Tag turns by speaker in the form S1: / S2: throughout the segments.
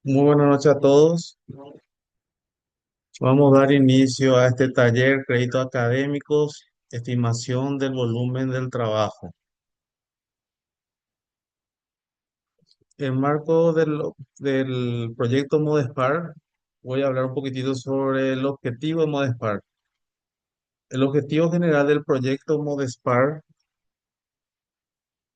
S1: Muy buenas noches a todos. Vamos a dar inicio a este taller, créditos académicos, estimación del volumen del trabajo. En marco del proyecto Modespark, voy a hablar un poquitito sobre el objetivo de Modespark. El objetivo general del proyecto Modespark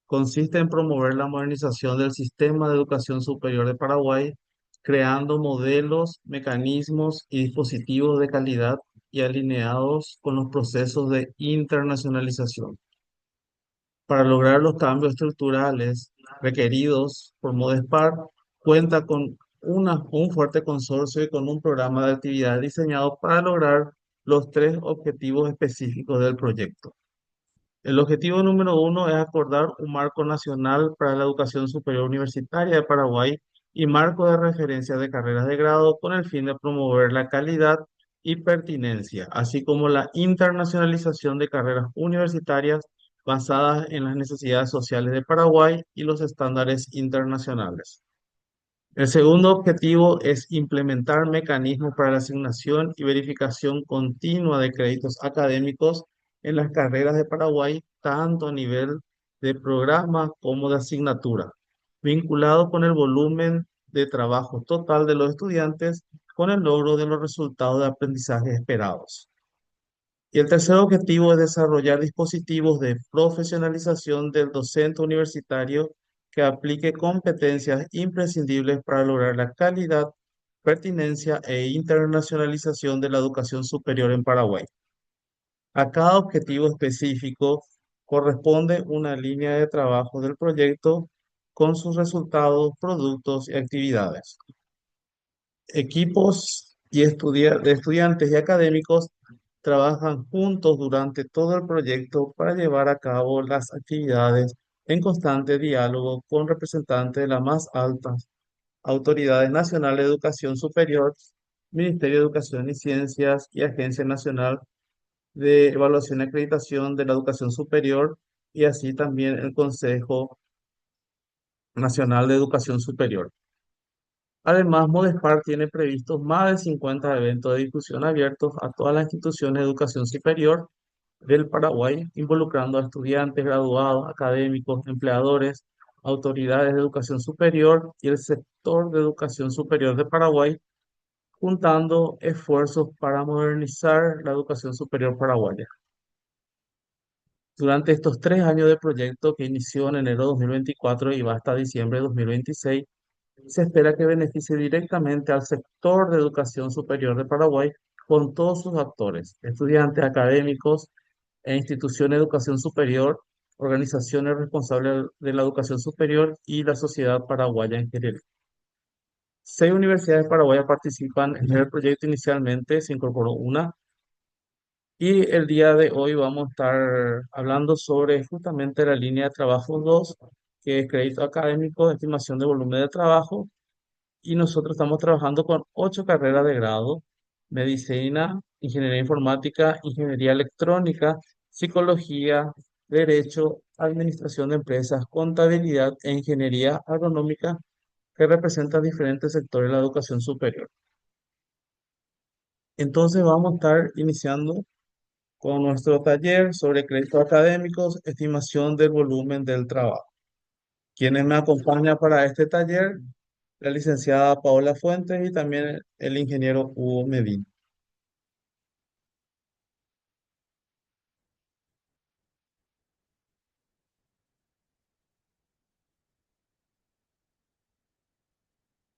S1: consiste en promover la modernización del sistema de educación superior de Paraguay, creando modelos, mecanismos y dispositivos de calidad y alineados con los procesos de internacionalización. Para lograr los cambios estructurales requeridos por Modespar, cuenta con un fuerte consorcio y con un programa de actividades diseñado para lograr los tres objetivos específicos del proyecto. El objetivo número uno es acordar un marco nacional para la educación superior universitaria de Paraguay y marco de referencia de carreras de grado con el fin de promover la calidad y pertinencia, así como la internacionalización de carreras universitarias basadas en las necesidades sociales de Paraguay y los estándares internacionales. El segundo objetivo es implementar mecanismos para la asignación y verificación continua de créditos académicos en las carreras de Paraguay, tanto a nivel de programa como de asignatura, vinculado con el volumen de trabajo total de los estudiantes con el logro de los resultados de aprendizaje esperados. Y el tercer objetivo es desarrollar dispositivos de profesionalización del docente universitario que aplique competencias imprescindibles para lograr la calidad, pertinencia e internacionalización de la educación superior en Paraguay. A cada objetivo específico corresponde una línea de trabajo del proyecto con sus resultados, productos y actividades. Equipos de estudiantes y académicos trabajan juntos durante todo el proyecto para llevar a cabo las actividades en constante diálogo con representantes de las más altas autoridades nacionales de educación superior, Ministerio de Educación y Ciencias y Agencia Nacional de Evaluación y Acreditación de la Educación Superior y así también el Consejo Nacional de Educación Superior. Además, Modespar tiene previstos más de 50 eventos de discusión abiertos a todas las instituciones de educación superior del Paraguay, involucrando a estudiantes, graduados, académicos, empleadores, autoridades de educación superior y el sector de educación superior de Paraguay, juntando esfuerzos para modernizar la educación superior paraguaya. Durante estos 3 años de proyecto que inició en enero de 2024 y va hasta diciembre de 2026, se espera que beneficie directamente al sector de educación superior de Paraguay con todos sus actores, estudiantes, académicos e instituciones de educación superior, organizaciones responsables de la educación superior y la sociedad paraguaya en general. 6 universidades paraguayas participan en el proyecto inicialmente, se incorporó una, y el día de hoy vamos a estar hablando sobre justamente la línea de trabajo 2, que es crédito académico, estimación de volumen de trabajo, y nosotros estamos trabajando con 8 carreras de grado: medicina, ingeniería informática, ingeniería electrónica, psicología, derecho, administración de empresas, contabilidad e ingeniería agronómica, que representan diferentes sectores de la educación superior. Entonces vamos a estar iniciando con nuestro taller sobre créditos académicos, estimación del volumen del trabajo. Quienes me acompañan para este taller, la licenciada Paola Fuentes y también el ingeniero Hugo Medina.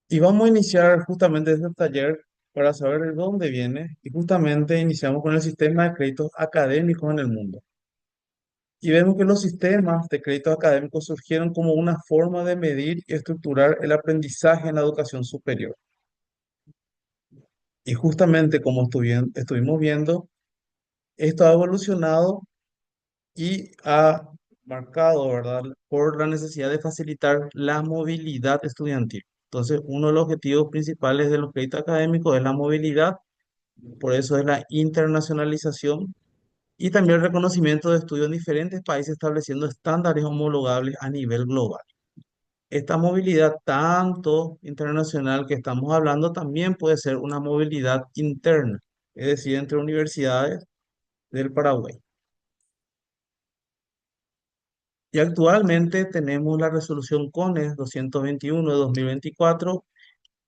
S1: Y vamos a iniciar justamente este taller para saber de dónde viene y justamente iniciamos con el sistema de créditos académicos en el mundo. Y vemos que los sistemas de créditos académicos surgieron como una forma de medir y estructurar el aprendizaje en la educación superior. Y justamente como estuvimos viendo, esto ha evolucionado y ha marcado, ¿verdad?, por la necesidad de facilitar la movilidad estudiantil. Entonces, uno de los objetivos principales de los créditos académicos es la movilidad, por eso es la internacionalización y también el reconocimiento de estudios en diferentes países estableciendo estándares homologables a nivel global. Esta movilidad tanto internacional que estamos hablando también puede ser una movilidad interna, es decir, entre universidades del Paraguay. Y actualmente tenemos la resolución CONES 221 de 2024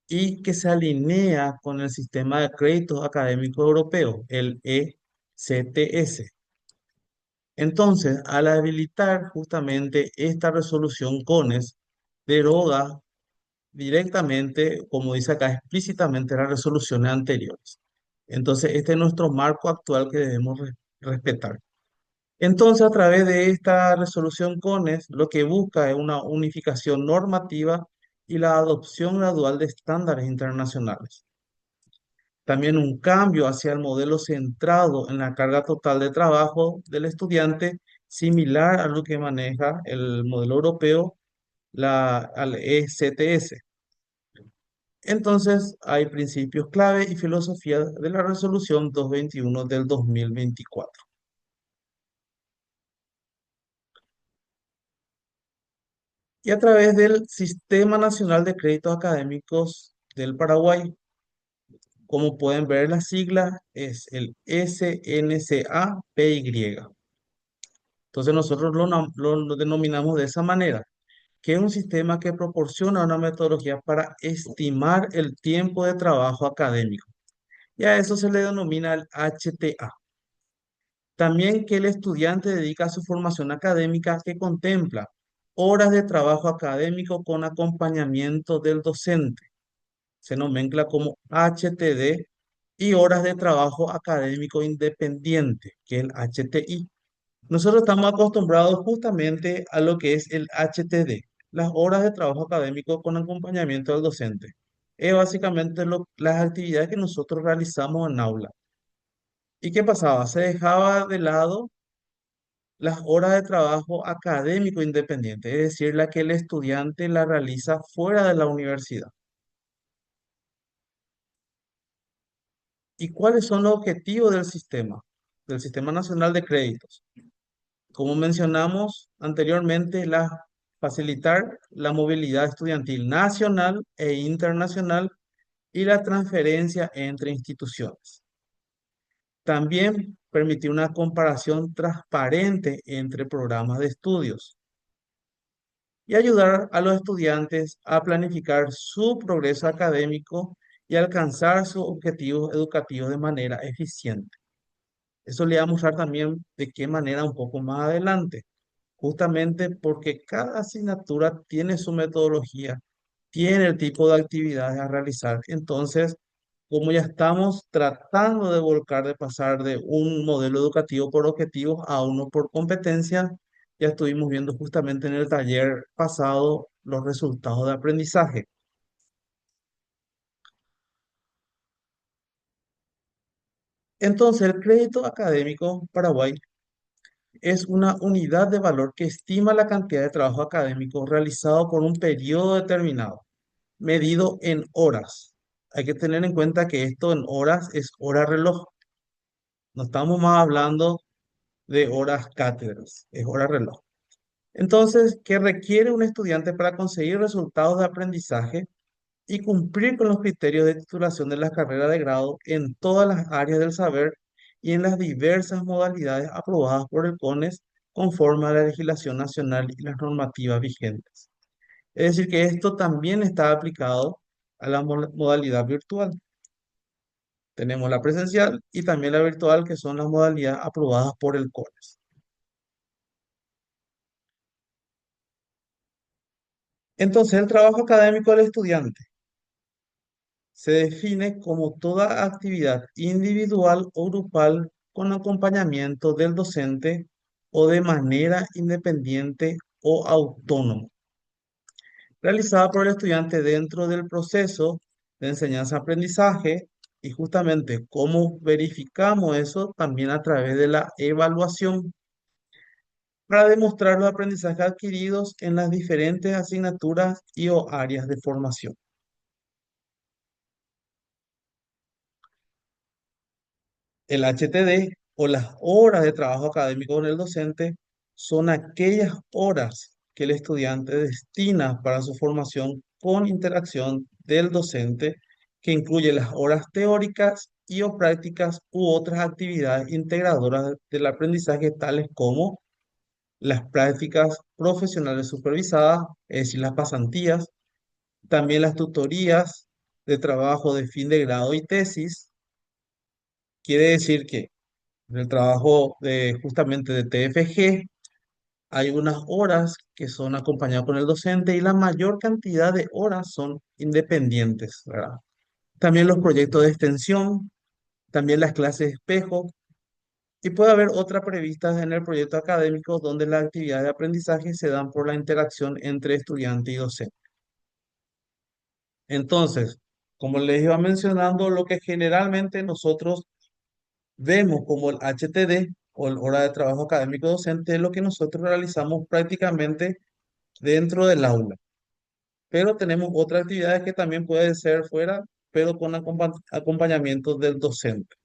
S1: y que se alinea con el sistema de créditos académicos europeos, el ECTS. Entonces, al habilitar justamente esta resolución CONES, deroga directamente, como dice acá, explícitamente las resoluciones anteriores. Entonces, este es nuestro marco actual que debemos respetar. Entonces, a través de esta resolución CONES, lo que busca es una unificación normativa y la adopción gradual de estándares internacionales. También un cambio hacia el modelo centrado en la carga total de trabajo del estudiante, similar a lo que maneja el modelo europeo, al ECTS. Entonces, hay principios clave y filosofía de la resolución 221 del 2024. Y a través del Sistema Nacional de Créditos Académicos del Paraguay, como pueden ver, la sigla es el SNCA-PY. Entonces nosotros lo denominamos de esa manera, que es un sistema que proporciona una metodología para estimar el tiempo de trabajo académico. Y a eso se le denomina el HTA. También que el estudiante dedica a su formación académica que contempla horas de trabajo académico con acompañamiento del docente. Se nomencla como HTD y horas de trabajo académico independiente, que es el HTI. Nosotros estamos acostumbrados justamente a lo que es el HTD, las horas de trabajo académico con acompañamiento del docente. Es básicamente las actividades que nosotros realizamos en aula. ¿Y qué pasaba? Se dejaba de lado las horas de trabajo académico independiente, es decir, la que el estudiante la realiza fuera de la universidad. ¿Y cuáles son los objetivos del Sistema Nacional de Créditos? Como mencionamos anteriormente, facilitar la movilidad estudiantil nacional e internacional y la transferencia entre instituciones. También permitir una comparación transparente entre programas de estudios y ayudar a los estudiantes a planificar su progreso académico y alcanzar sus objetivos educativos de manera eficiente. Eso le vamos a mostrar también de qué manera un poco más adelante, justamente porque cada asignatura tiene su metodología, tiene el tipo de actividades a realizar. Entonces, como ya estamos tratando de volcar, de pasar de un modelo educativo por objetivos a uno por competencia, ya estuvimos viendo justamente en el taller pasado los resultados de aprendizaje. Entonces, el crédito académico Paraguay es una unidad de valor que estima la cantidad de trabajo académico realizado por un periodo determinado, medido en horas. Hay que tener en cuenta que esto en horas es hora reloj. No estamos más hablando de horas cátedras, es hora reloj. Entonces, ¿qué requiere un estudiante para conseguir resultados de aprendizaje y cumplir con los criterios de titulación de la carrera de grado en todas las áreas del saber y en las diversas modalidades aprobadas por el CONES conforme a la legislación nacional y las normativas vigentes? Es decir, que esto también está aplicado a la modalidad virtual. Tenemos la presencial y también la virtual, que son las modalidades aprobadas por el CONES. Entonces, el trabajo académico del estudiante se define como toda actividad individual o grupal con acompañamiento del docente o de manera independiente o autónoma, realizada por el estudiante dentro del proceso de enseñanza-aprendizaje. Y justamente cómo verificamos eso también a través de la evaluación para demostrar los aprendizajes adquiridos en las diferentes asignaturas y o áreas de formación. El HTD o las horas de trabajo académico con el docente son aquellas horas que el estudiante destina para su formación con interacción del docente, que incluye las horas teóricas y o prácticas u otras actividades integradoras del aprendizaje, tales como las prácticas profesionales supervisadas, es decir, las pasantías, también las tutorías de trabajo de fin de grado y tesis. Quiere decir que en el trabajo de justamente de TFG hay unas horas que son acompañadas con el docente y la mayor cantidad de horas son independientes, ¿verdad? También los proyectos de extensión, también las clases de espejo y puede haber otras previstas en el proyecto académico donde las actividades de aprendizaje se dan por la interacción entre estudiante y docente. Entonces, como les iba mencionando, lo que generalmente nosotros vemos como el HTD o el hora de trabajo académico docente es lo que nosotros realizamos prácticamente dentro del aula. Pero tenemos otras actividades que también pueden ser fuera, pero con acompañamiento del docente.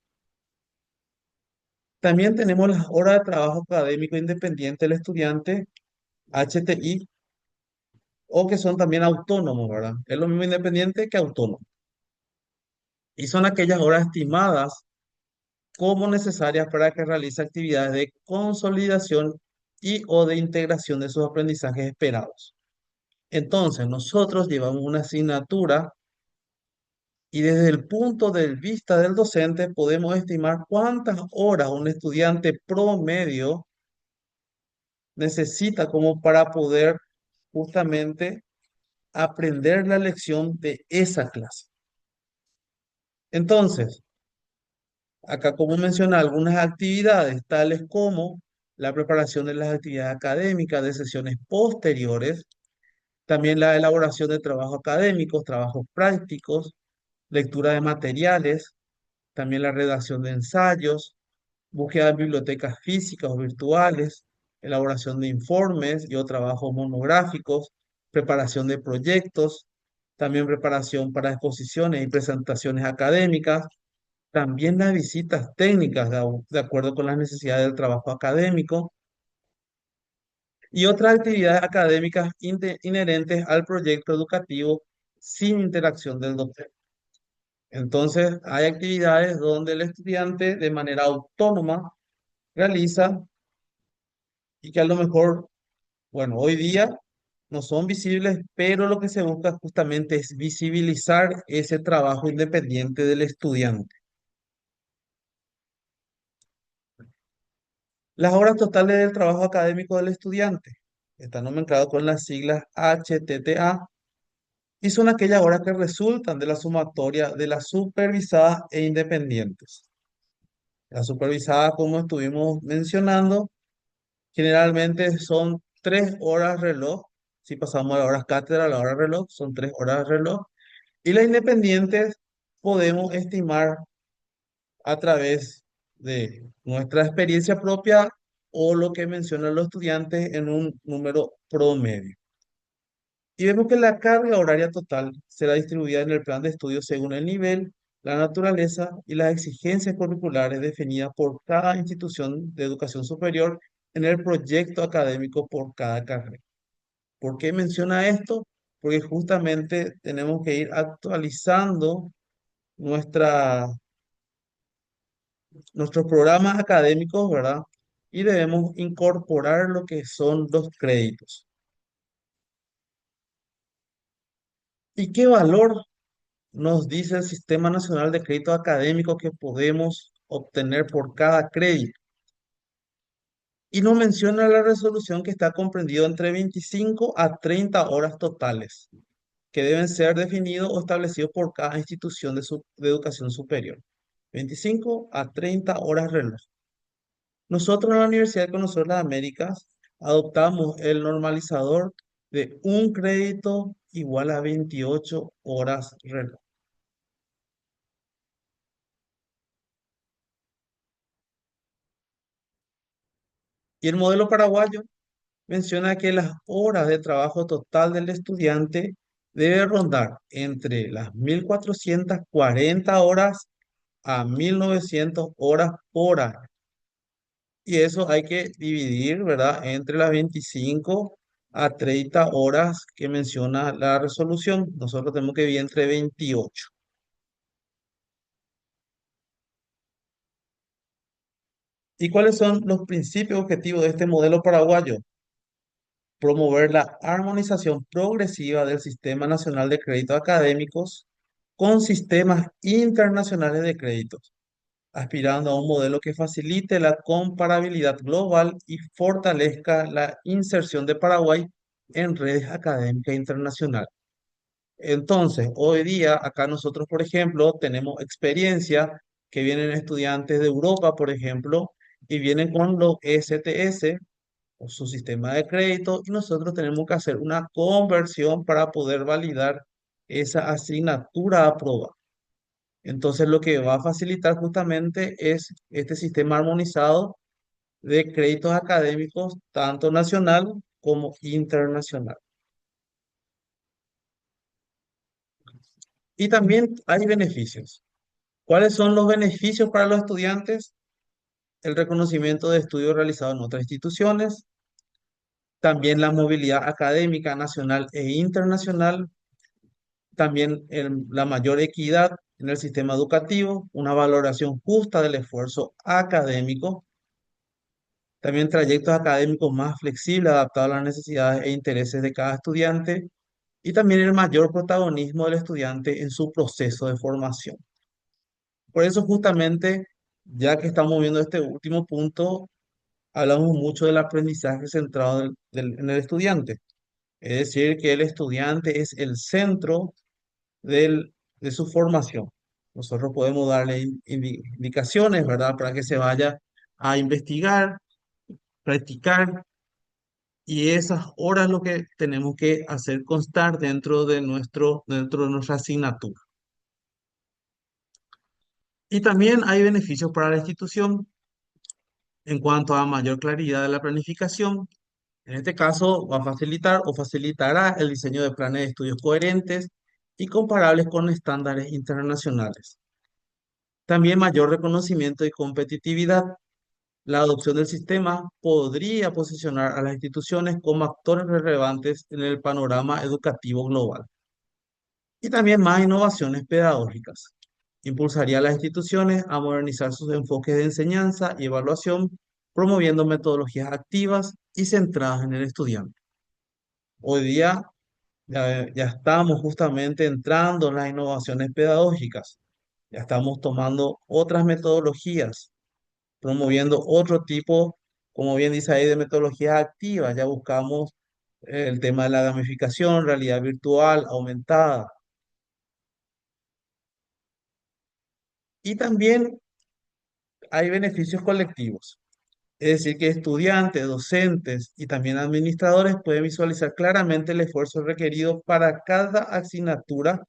S1: También tenemos las horas de trabajo académico independiente del estudiante, HTI, o que son también autónomos, ¿verdad? Es lo mismo independiente que autónomo. Y son aquellas horas estimadas como necesarias para que realice actividades de consolidación y o de integración de sus aprendizajes esperados. Entonces, nosotros llevamos una asignatura y desde el punto de vista del docente podemos estimar cuántas horas un estudiante promedio necesita como para poder justamente aprender la lección de esa clase. Entonces, acá como menciona algunas actividades, tales como la preparación de las actividades académicas de sesiones posteriores, también la elaboración de trabajos académicos, trabajos prácticos, lectura de materiales, también la redacción de ensayos, búsqueda de bibliotecas físicas o virtuales, elaboración de informes y o trabajos monográficos, preparación de proyectos, también preparación para exposiciones y presentaciones académicas, también las visitas técnicas de acuerdo con las necesidades del trabajo académico y otras actividades académicas inherentes al proyecto educativo sin interacción del docente. Entonces, hay actividades donde el estudiante de manera autónoma realiza y que a lo mejor, bueno, hoy día no son visibles, pero lo que se busca justamente es visibilizar ese trabajo independiente del estudiante. Las horas totales del trabajo académico del estudiante están nombradas con las siglas HTTA y son aquellas horas que resultan de la sumatoria de las supervisadas e independientes. Las supervisadas, como estuvimos mencionando, generalmente son 3 horas reloj. Si pasamos a las horas cátedra, a la hora reloj, son 3 horas reloj. Y las independientes podemos estimar a través de nuestra experiencia propia o lo que mencionan los estudiantes en un número promedio. Y vemos que la carga horaria total será distribuida en el plan de estudio según el nivel, la naturaleza y las exigencias curriculares definidas por cada institución de educación superior en el proyecto académico por cada carrera. ¿Por qué menciona esto? Porque justamente tenemos que ir actualizando nuestra, nuestros programas académicos, ¿verdad? Y debemos incorporar lo que son los créditos. ¿Y qué valor nos dice el Sistema Nacional de Crédito Académico que podemos obtener por cada crédito? Y nos menciona la resolución que está comprendido entre 25 a 30 horas totales, que deben ser definidos o establecidos por cada institución de educación superior. 25 a 30 horas reloj. Nosotros en la Universidad de Conocer las Américas adoptamos el normalizador de un crédito igual a 28 horas reloj. Y el modelo paraguayo menciona que las horas de trabajo total del estudiante debe rondar entre las 1440 horas a 1900 horas por año. Y eso hay que dividir, ¿verdad? Entre las 25 a 30 horas que menciona la resolución. Nosotros tenemos que vivir entre 28. ¿Y cuáles son los principios objetivos de este modelo paraguayo? Promover la armonización progresiva del Sistema Nacional de Créditos Académicos con sistemas internacionales de créditos, aspirando a un modelo que facilite la comparabilidad global y fortalezca la inserción de Paraguay en redes académicas internacionales. Entonces, hoy día, acá nosotros, por ejemplo, tenemos experiencia que vienen estudiantes de Europa, por ejemplo, y vienen con los STS o su sistema de crédito, y nosotros tenemos que hacer una conversión para poder validar esa asignatura aprobada. Entonces, lo que va a facilitar justamente es este sistema armonizado de créditos académicos, tanto nacional como internacional. Y también hay beneficios. ¿Cuáles son los beneficios para los estudiantes? El reconocimiento de estudios realizados en otras instituciones, también la movilidad académica nacional e internacional, también la mayor equidad en el sistema educativo, una valoración justa del esfuerzo académico, también trayectos académicos más flexibles, adaptados a las necesidades e intereses de cada estudiante, y también el mayor protagonismo del estudiante en su proceso de formación. Por eso justamente, ya que estamos viendo este último punto, hablamos mucho del aprendizaje centrado en el estudiante. Es decir, que el estudiante es el centro de su formación. Nosotros podemos darle indicaciones, ¿verdad? Para que se vaya a investigar, practicar, y esas horas lo que tenemos que hacer constar dentro de nuestra asignatura. Y también hay beneficios para la institución en cuanto a mayor claridad de la planificación. En este caso, va a facilitar o facilitará el diseño de planes de estudios coherentes y comparables con estándares internacionales. También mayor reconocimiento y competitividad. La adopción del sistema podría posicionar a las instituciones como actores relevantes en el panorama educativo global. Y también más innovaciones pedagógicas. Impulsaría a las instituciones a modernizar sus enfoques de enseñanza y evaluación, promoviendo metodologías activas y centradas en el estudiante. Hoy día ya estamos justamente entrando en las innovaciones pedagógicas. Ya estamos tomando otras metodologías, promoviendo otro tipo, como bien dice ahí, de metodologías activas. Ya buscamos el tema de la gamificación, realidad virtual, aumentada. Y también hay beneficios colectivos. Es decir, que estudiantes, docentes y también administradores pueden visualizar claramente el esfuerzo requerido para cada asignatura,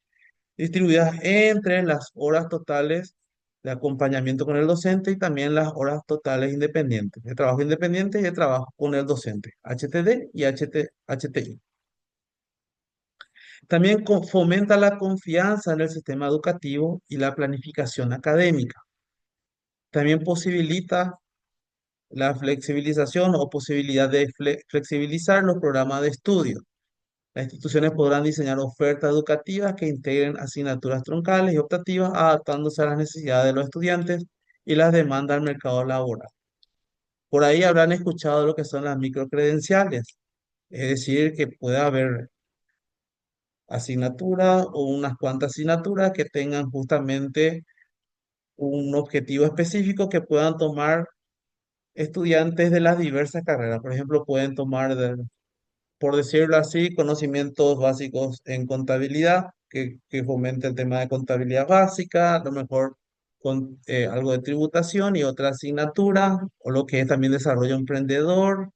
S1: distribuidas entre las horas totales de acompañamiento con el docente y también las horas totales independientes, de trabajo independiente y de trabajo con el docente, HTD y HTI. También fomenta la confianza en el sistema educativo y la planificación académica. También posibilita la flexibilización o posibilidad de flexibilizar los programas de estudio. Las instituciones podrán diseñar ofertas educativas que integren asignaturas troncales y optativas, adaptándose a las necesidades de los estudiantes y las demandas del mercado laboral. Por ahí habrán escuchado lo que son las microcredenciales, es decir, que puede haber asignaturas o unas cuantas asignaturas que tengan justamente un objetivo específico que puedan tomar estudiantes de las diversas carreras. Por ejemplo, pueden tomar por decirlo así, conocimientos básicos en contabilidad, que fomente el tema de contabilidad básica, a lo mejor con algo de tributación y otra asignatura, o lo que es también desarrollo emprendedor,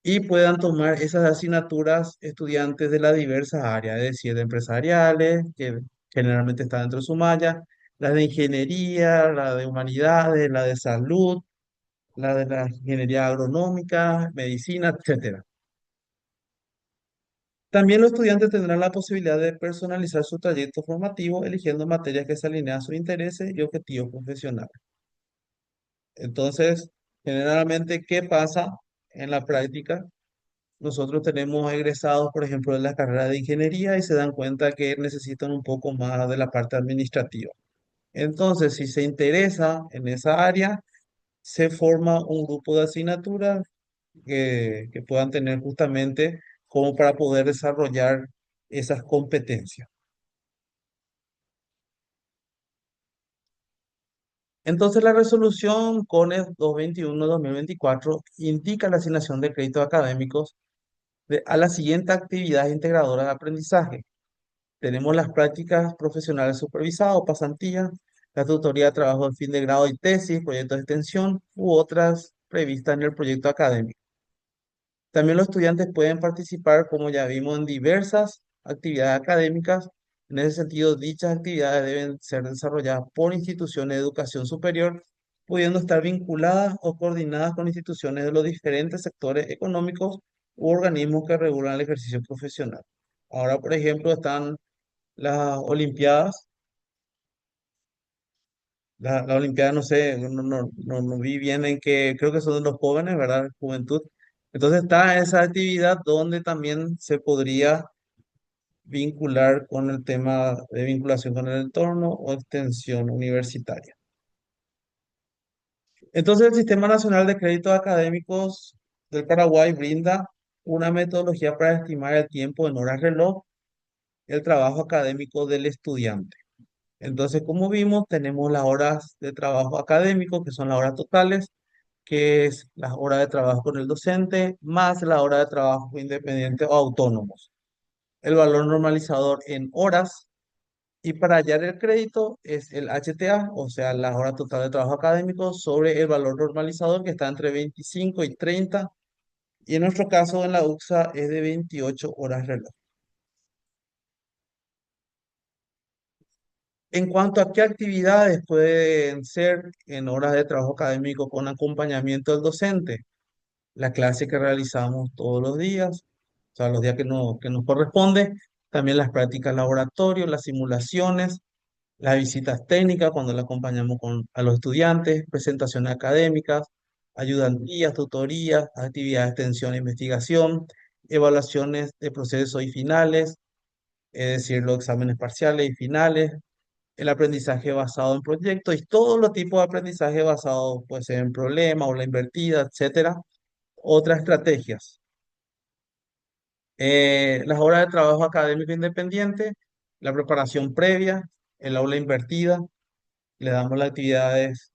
S1: y puedan tomar esas asignaturas estudiantes de las diversas áreas, es decir, de empresariales, que generalmente está dentro de su malla, las de ingeniería, la de humanidades, la de salud, la ingeniería agronómica, medicina, etcétera. También los estudiantes tendrán la posibilidad de personalizar su trayecto formativo, eligiendo materias que se alinean a sus intereses y objetivos profesionales. Entonces, generalmente, ¿qué pasa en la práctica? nosotros tenemos egresados, por ejemplo, de la carrera de ingeniería y se dan cuenta que necesitan un poco más de la parte administrativa. Entonces, si se interesa en esa área, se forma un grupo de asignaturas que puedan tener justamente como para poder desarrollar esas competencias. Entonces, la resolución CONES 221-2024 indica la asignación de créditos académicos a las siguientes actividades integradoras de aprendizaje. Tenemos las prácticas profesionales supervisadas o pasantías, la tutoría de trabajo de fin de grado y tesis, proyectos de extensión u otras previstas en el proyecto académico. También los estudiantes pueden participar, como ya vimos, en diversas actividades académicas. En ese sentido, dichas actividades deben ser desarrolladas por instituciones de educación superior, pudiendo estar vinculadas o coordinadas con instituciones de los diferentes sectores económicos u organismos que regulan el ejercicio profesional. Ahora, por ejemplo, están las Olimpiadas. La Olimpiada, no sé, no vi bien en qué, creo que son de los jóvenes, ¿verdad? Juventud. Entonces está esa actividad donde también se podría vincular con el tema de vinculación con el entorno o extensión universitaria. Entonces el Sistema Nacional de Créditos Académicos del Paraguay brinda una metodología para estimar el tiempo en horas reloj, el trabajo académico del estudiante. Entonces, como vimos, tenemos las horas de trabajo académico, que son las horas totales, que es las horas de trabajo con el docente, más la hora de trabajo independiente o autónomos. El valor normalizador en horas y para hallar el crédito es el HTA, o sea, la hora total de trabajo académico sobre el valor normalizador que está entre 25 y 30 y en nuestro caso en la UXA es de 28 horas reloj. En cuanto a qué actividades pueden ser en horas de trabajo académico con acompañamiento del docente, la clase que realizamos todos los días, o sea, los días que nos corresponde, también las prácticas laboratorio, las simulaciones, las visitas técnicas cuando le acompañamos a los estudiantes, presentaciones académicas, ayudantías, tutorías, actividades de extensión e investigación, evaluaciones de procesos y finales, es decir, los exámenes parciales y finales, el aprendizaje basado en proyectos y todos los tipos de aprendizaje basado pues, en problemas o la invertida, etcétera. Otras estrategias. Las horas de trabajo académico independiente, la preparación previa, el aula invertida, le damos las actividades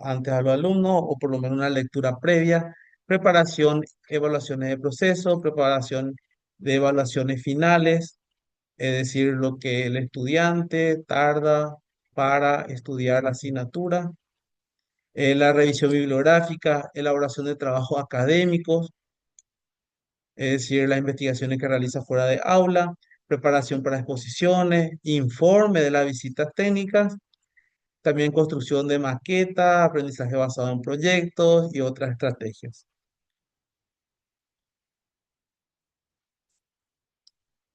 S1: antes a los alumnos o por lo menos una lectura previa, preparación, evaluaciones de proceso, preparación de evaluaciones finales, es decir, lo que el estudiante tarda para estudiar la asignatura, la revisión bibliográfica, elaboración de trabajos académicos, es decir, las investigaciones que realiza fuera de aula, preparación para exposiciones, informe de las visitas técnicas, también construcción de maqueta, aprendizaje basado en proyectos y otras estrategias.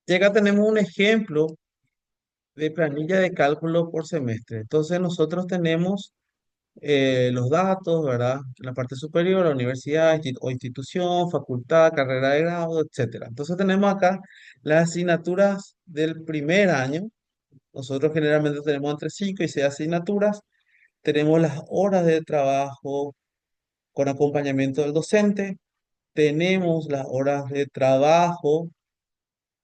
S1: Y acá tenemos un ejemplo de planilla de cálculo por semestre. Entonces nosotros tenemos los datos, ¿verdad? En la parte superior, la universidad o institución, facultad, carrera de grado, etcétera. Entonces tenemos acá las asignaturas del primer año. Nosotros generalmente tenemos entre 5 y 6 asignaturas. Tenemos las horas de trabajo con acompañamiento del docente. Tenemos las horas de trabajo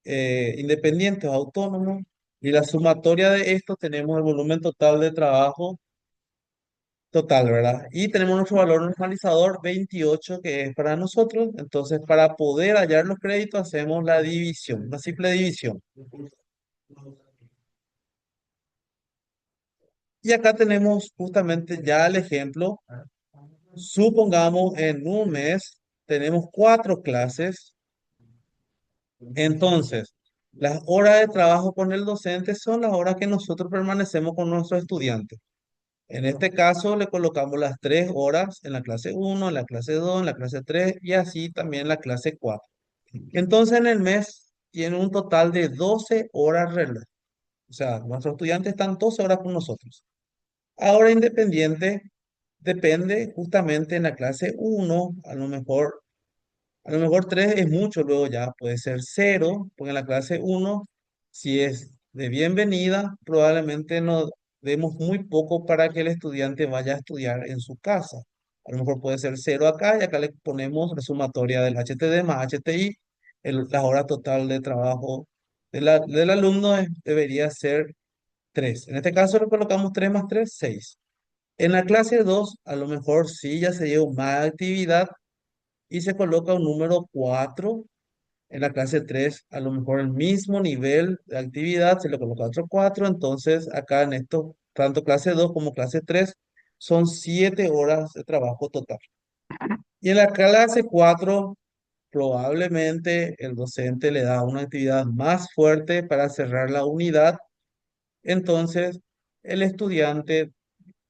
S1: independientes o autónomos. Y la sumatoria de esto tenemos el volumen total de trabajo total, ¿verdad? Y tenemos nuestro valor normalizador 28 que es para nosotros. Entonces, para poder hallar los créditos, hacemos la división, una simple división. Y acá tenemos justamente ya el ejemplo. Supongamos en un mes tenemos 4 clases. Entonces, las horas de trabajo con el docente son las horas que nosotros permanecemos con nuestros estudiantes. En este caso, le colocamos las 3 horas en la clase uno, en la clase 2, en la clase 3 y así también en la clase 4. Entonces, en el mes tiene un total de 12 horas reloj. O sea, nuestros estudiantes están 12 horas con nosotros. Ahora, independiente, depende justamente en la clase uno a lo mejor A lo mejor 3 es mucho, luego ya puede ser cero, porque en la clase uno, si es de bienvenida, probablemente nos demos muy poco para que el estudiante vaya a estudiar en su casa. A lo mejor puede ser cero acá y acá le ponemos la sumatoria del HTD más HTI, la hora total de trabajo del alumno debería ser 3. En este caso le colocamos 3 más 3 6. En la clase 2 a lo mejor sí ya se lleva más actividad y se coloca un número 4. En la clase 3 a lo mejor el mismo nivel de actividad, se le coloca otro 4. Entonces, acá en esto, tanto clase 2 como clase 3 son 7 horas de trabajo total. Y en la clase 4 probablemente el docente le da una actividad más fuerte para cerrar la unidad. Entonces, el estudiante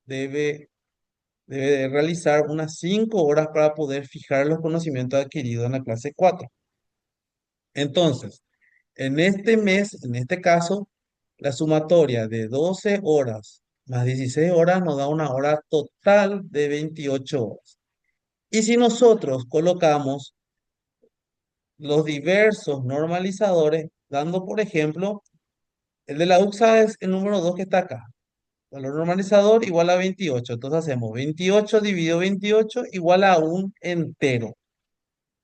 S1: debe, debe de realizar unas 5 horas para poder fijar los conocimientos adquiridos en la clase 4. Entonces, en este mes, en este caso, la sumatoria de 12 horas más 16 horas nos da una hora total de 28 horas. Y si nosotros colocamos los diversos normalizadores, dando por ejemplo, el de la UXA es el número 2 que está acá. Valor normalizador igual a 28. Entonces hacemos 28 dividido 28 igual a un entero,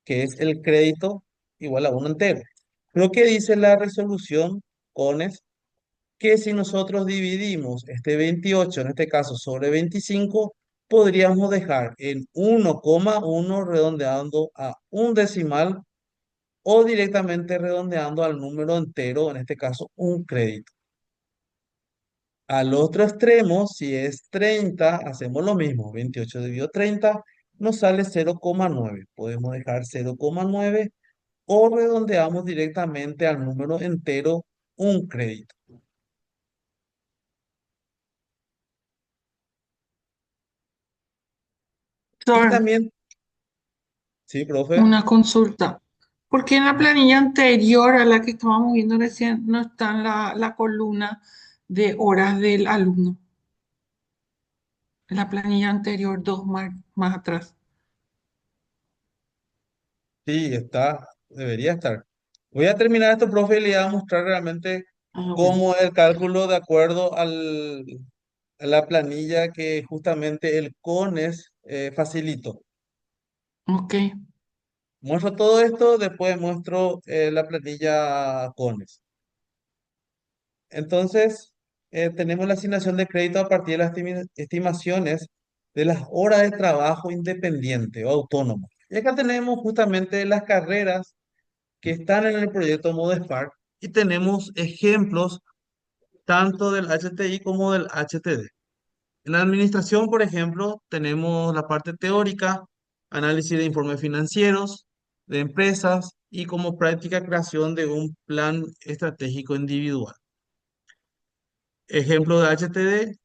S1: que es el crédito igual a un entero. Lo que dice la resolución CONES que si nosotros dividimos este 28 en este caso, sobre 25 podríamos dejar en 1,1 redondeando a un decimal o directamente redondeando al número entero, en este caso un crédito. Al otro extremo, si es 30 hacemos lo mismo. 28 dividido 30 nos sale 0,9. Podemos dejar 0,9 o redondeamos directamente al número entero un crédito. Y
S2: Profesor,
S1: también, sí, profe.
S2: una consulta. ¿Por qué en la planilla anterior a la que estábamos viendo recién no está en la columna de horas del alumno? En la planilla anterior, dos más atrás.
S1: Sí, está, debería estar. Voy a terminar esto, profe, y le voy a mostrar realmente
S2: Ah, bueno.
S1: cómo es el cálculo de acuerdo a la planilla que justamente el CONES facilitó.
S2: Ok.
S1: Muestro todo esto, después muestro la planilla CONES. Entonces, tenemos la asignación de crédito a partir de las estimaciones de las horas de trabajo independiente o autónomo. Y acá tenemos justamente las carreras que están en el proyecto ModeSpark y tenemos ejemplos tanto del HTI como del HTD. En la administración, por ejemplo, tenemos la parte teórica, análisis de informes financieros, de empresas y como práctica creación de un plan estratégico individual. Ejemplo de HTD,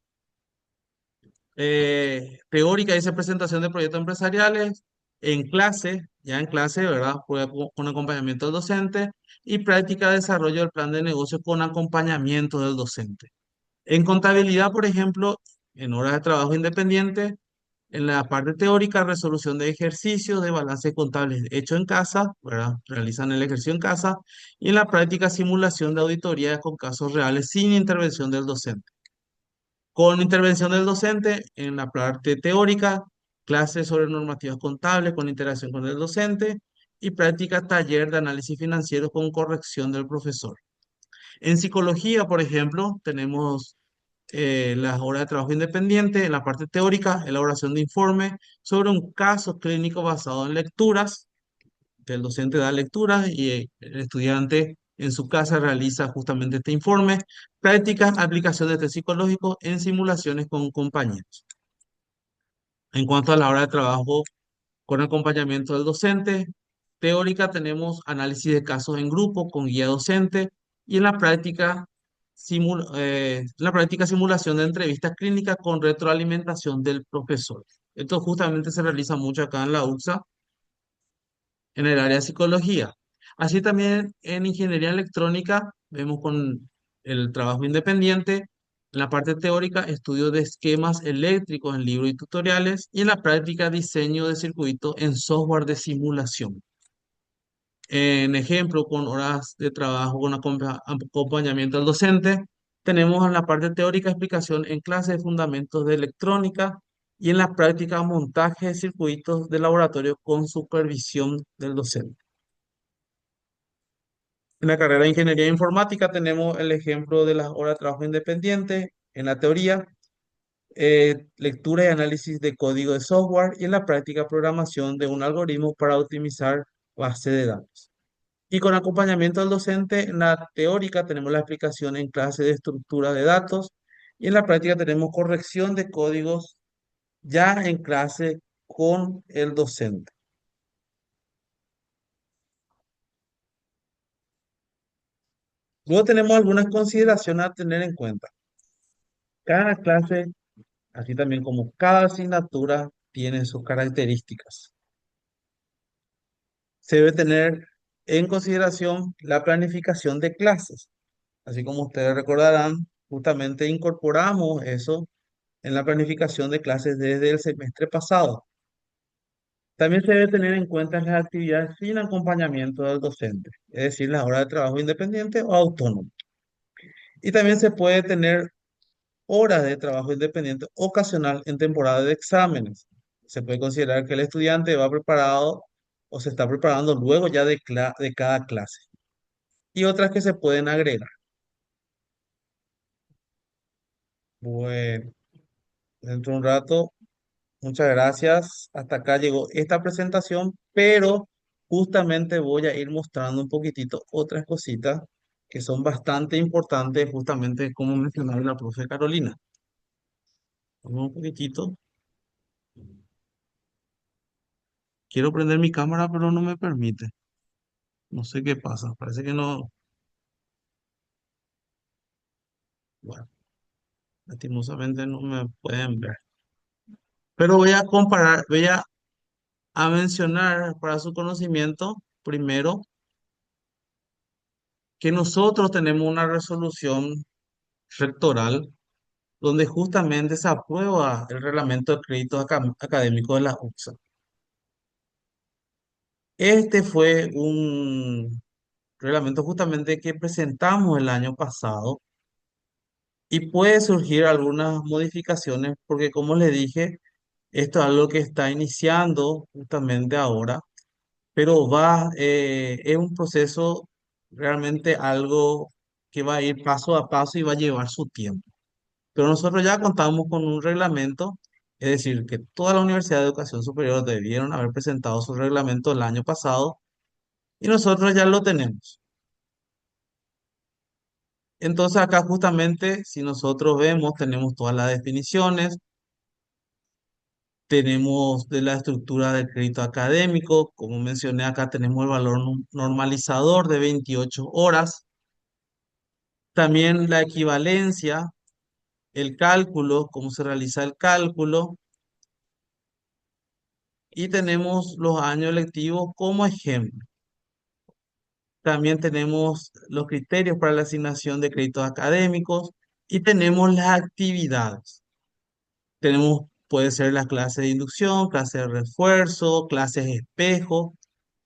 S1: teórica dice presentación de proyectos empresariales en clase, ya en clase, ¿verdad? Con acompañamiento del docente y práctica de desarrollo del plan de negocio con acompañamiento del docente. En contabilidad, por ejemplo, en horas de trabajo independiente, en la parte teórica, resolución de ejercicios de balance contable hecho en casa, ¿verdad? Realizan el ejercicio en casa y en la práctica simulación de auditorías con casos reales sin intervención del docente. Con intervención del docente en la parte teórica, clases sobre normativas contables con interacción con el docente y práctica taller de análisis financiero con corrección del profesor. En psicología, por ejemplo, tenemos las horas de trabajo independiente, en la parte teórica, elaboración de informe sobre un caso clínico basado en lecturas, que el docente da lecturas y el estudiante en su casa realiza justamente este informe. Prácticas, aplicación de test psicológico en simulaciones con compañeros. En cuanto a la hora de trabajo con acompañamiento del docente, teórica tenemos análisis de casos en grupo con guía docente y en la práctica simulación de entrevistas clínicas con retroalimentación del profesor. Esto justamente se realiza mucho acá en la UXA en el área de psicología. Así también en ingeniería electrónica vemos con el trabajo independiente, en la parte teórica, estudio de esquemas eléctricos en libros y tutoriales y en la práctica diseño de circuitos en software de simulación. En ejemplo, con horas de trabajo, con acompañamiento al docente, tenemos en la parte teórica explicación en clase de fundamentos de electrónica y en la práctica montaje de circuitos de laboratorio con supervisión del docente. En la carrera de ingeniería informática tenemos el ejemplo de las horas de trabajo independiente en la teoría, lectura y análisis de código de software y en la práctica programación de un algoritmo para optimizar base de datos. Y con acompañamiento del docente, en la teórica tenemos la explicación en clase de estructura de datos y en la práctica tenemos corrección de códigos ya en clase con el docente. Luego tenemos algunas consideraciones a tener en cuenta. Cada clase, así también como cada asignatura, tiene sus características. Se debe tener en consideración la planificación de clases. Así como ustedes recordarán, justamente incorporamos eso en la planificación de clases desde el semestre pasado. También se debe tener en cuenta las actividades sin acompañamiento del docente, es decir, las horas de trabajo independiente o autónomo. Y también se puede tener horas de trabajo independiente ocasional en temporada de exámenes. Se puede considerar que el estudiante va preparado o se está preparando luego ya de cada clase. Y otras que se pueden agregar. Bueno, dentro de un rato. Muchas gracias. Hasta acá llegó esta presentación, pero justamente voy a ir mostrando un poquitito otras cositas que son bastante importantes, justamente como mencionaba la profe Carolina. Vamos un poquitito. Quiero prender mi cámara, pero no me permite. No sé qué pasa. Parece que no. Bueno, lastimosamente no me pueden ver. Pero voy a comparar, a mencionar para su conocimiento, primero, que nosotros tenemos una resolución rectoral donde justamente se aprueba el reglamento de créditos académicos de la UCSA. Este fue un reglamento justamente que presentamos el año pasado y puede surgir algunas modificaciones porque como les dije, esto es algo que está iniciando justamente ahora, pero es un proceso realmente algo que va a ir paso a paso y va a llevar su tiempo. Pero nosotros ya contamos con un reglamento, es decir, que toda la Universidad de Educación Superior debieron haber presentado su reglamento el año pasado y nosotros ya lo tenemos. Entonces acá justamente, si nosotros vemos, tenemos todas las definiciones, tenemos de la estructura del crédito académico, como mencioné acá tenemos el valor normalizador de 28 horas, también la equivalencia, el cálculo, cómo se realiza el cálculo, y tenemos los años lectivos como ejemplo. También tenemos los criterios para la asignación de créditos académicos y tenemos las actividades. Tenemos, puede ser las clases de inducción, clases de refuerzo, clases espejo,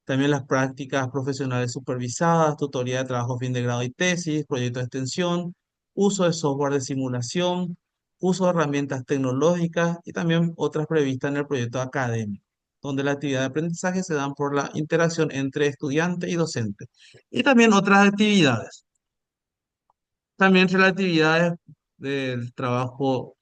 S1: también las prácticas profesionales supervisadas, tutoría de trabajo fin de grado y tesis, proyecto de extensión, uso de software de simulación, uso de herramientas tecnológicas y también otras previstas en el proyecto académico, donde la actividad de aprendizaje se dan por la interacción entre estudiante y docente. Y también otras actividades. También entre las actividades del trabajo,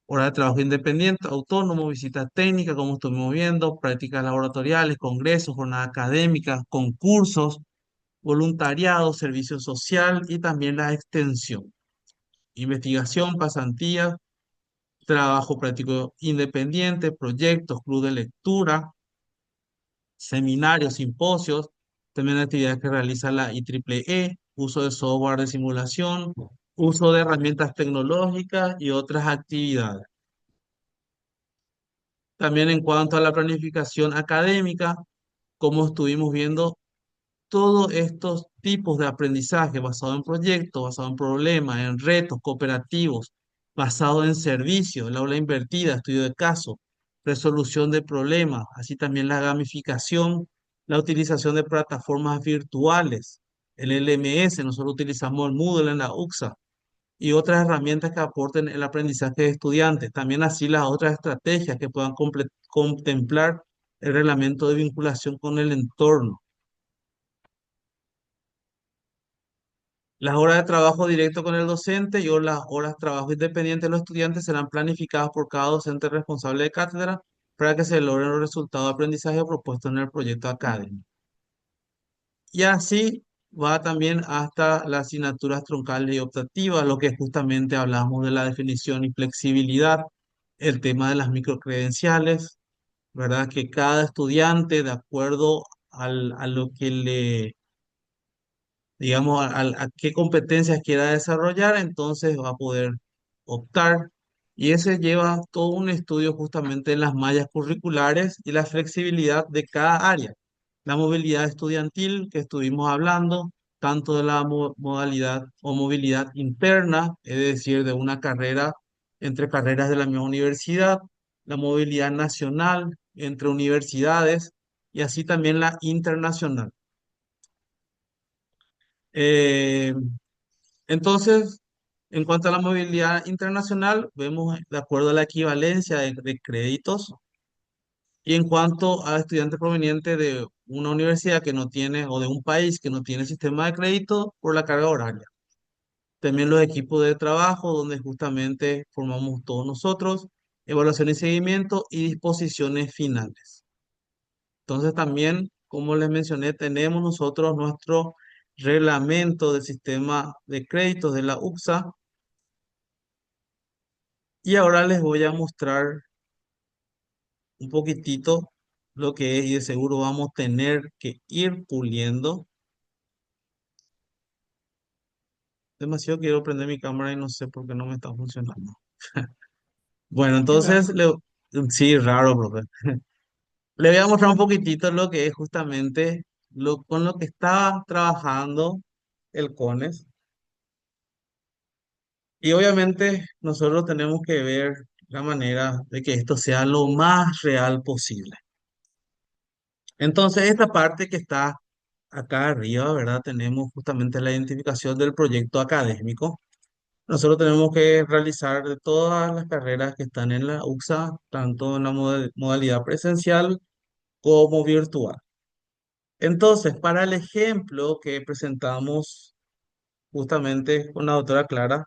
S1: hora de trabajo independiente, autónomo, visitas técnicas, como estuvimos viendo, prácticas laboratoriales, congresos, jornadas académicas, concursos, voluntariado, servicio social y también la extensión, investigación, pasantía, trabajo práctico independiente, proyectos, club de lectura, seminarios, simposios, también actividades que realiza la IEEE, uso de software de simulación, uso de herramientas tecnológicas y otras actividades. También en cuanto a la planificación académica, como estuvimos viendo, todos estos tipos de aprendizaje basado en proyectos, basado en problemas, en retos cooperativos, basado en servicios, el aula invertida, estudio de caso, resolución de problemas, así también la gamificación, la utilización de plataformas virtuales, el LMS, nosotros utilizamos el Moodle en la UXA y otras herramientas que aporten el aprendizaje de estudiantes. También así las otras estrategias que puedan contemplar el reglamento de vinculación con el entorno. Las horas de trabajo directo con el docente y o las horas de trabajo independiente de los estudiantes serán planificadas por cada docente responsable de cátedra para que se logren los resultados de aprendizaje propuestos en el proyecto académico. Y así va también hasta las asignaturas troncales y optativas, lo que justamente hablamos de la definición y flexibilidad, el tema de las microcredenciales, ¿verdad? Que cada estudiante, de acuerdo a lo que le digamos, a qué competencias quiera desarrollar, entonces va a poder optar. Y ese lleva todo un estudio justamente en las mallas curriculares y la flexibilidad de cada área. La movilidad estudiantil que estuvimos hablando, tanto de la modalidad o movilidad interna, es decir, de una carrera entre carreras de la misma universidad, la movilidad nacional entre universidades y así también la internacional. Eh, entonces, en cuanto a la movilidad internacional, vemos de acuerdo a la equivalencia de créditos y en cuanto a estudiantes provenientes de una universidad que no tiene o de un país que no tiene sistema de crédito por la carga horaria. También los equipos de trabajo donde justamente formamos todos nosotros, evaluación y seguimiento y disposiciones finales. Entonces también, como les mencioné, tenemos nosotros nuestro reglamento del sistema de créditos de la UCSA. Y ahora les voy a mostrar un poquitito lo que es y de seguro vamos a tener que ir puliendo. Demasiado quiero prender mi cámara y no sé por qué no me está funcionando. Bueno,
S2: Qué
S1: entonces,
S2: raro.
S1: sí, raro, profe. Le voy a mostrar un poquitito lo que es justamente con lo que está trabajando el CONES. Y obviamente nosotros tenemos que ver la manera de que esto sea lo más real posible. Entonces, esta parte que está acá arriba, ¿verdad? Tenemos justamente la identificación del proyecto académico. Nosotros tenemos que realizar de todas las carreras que están en la UCSA, tanto en la modalidad presencial como virtual. Entonces, para el ejemplo que presentamos justamente con la doctora Clara,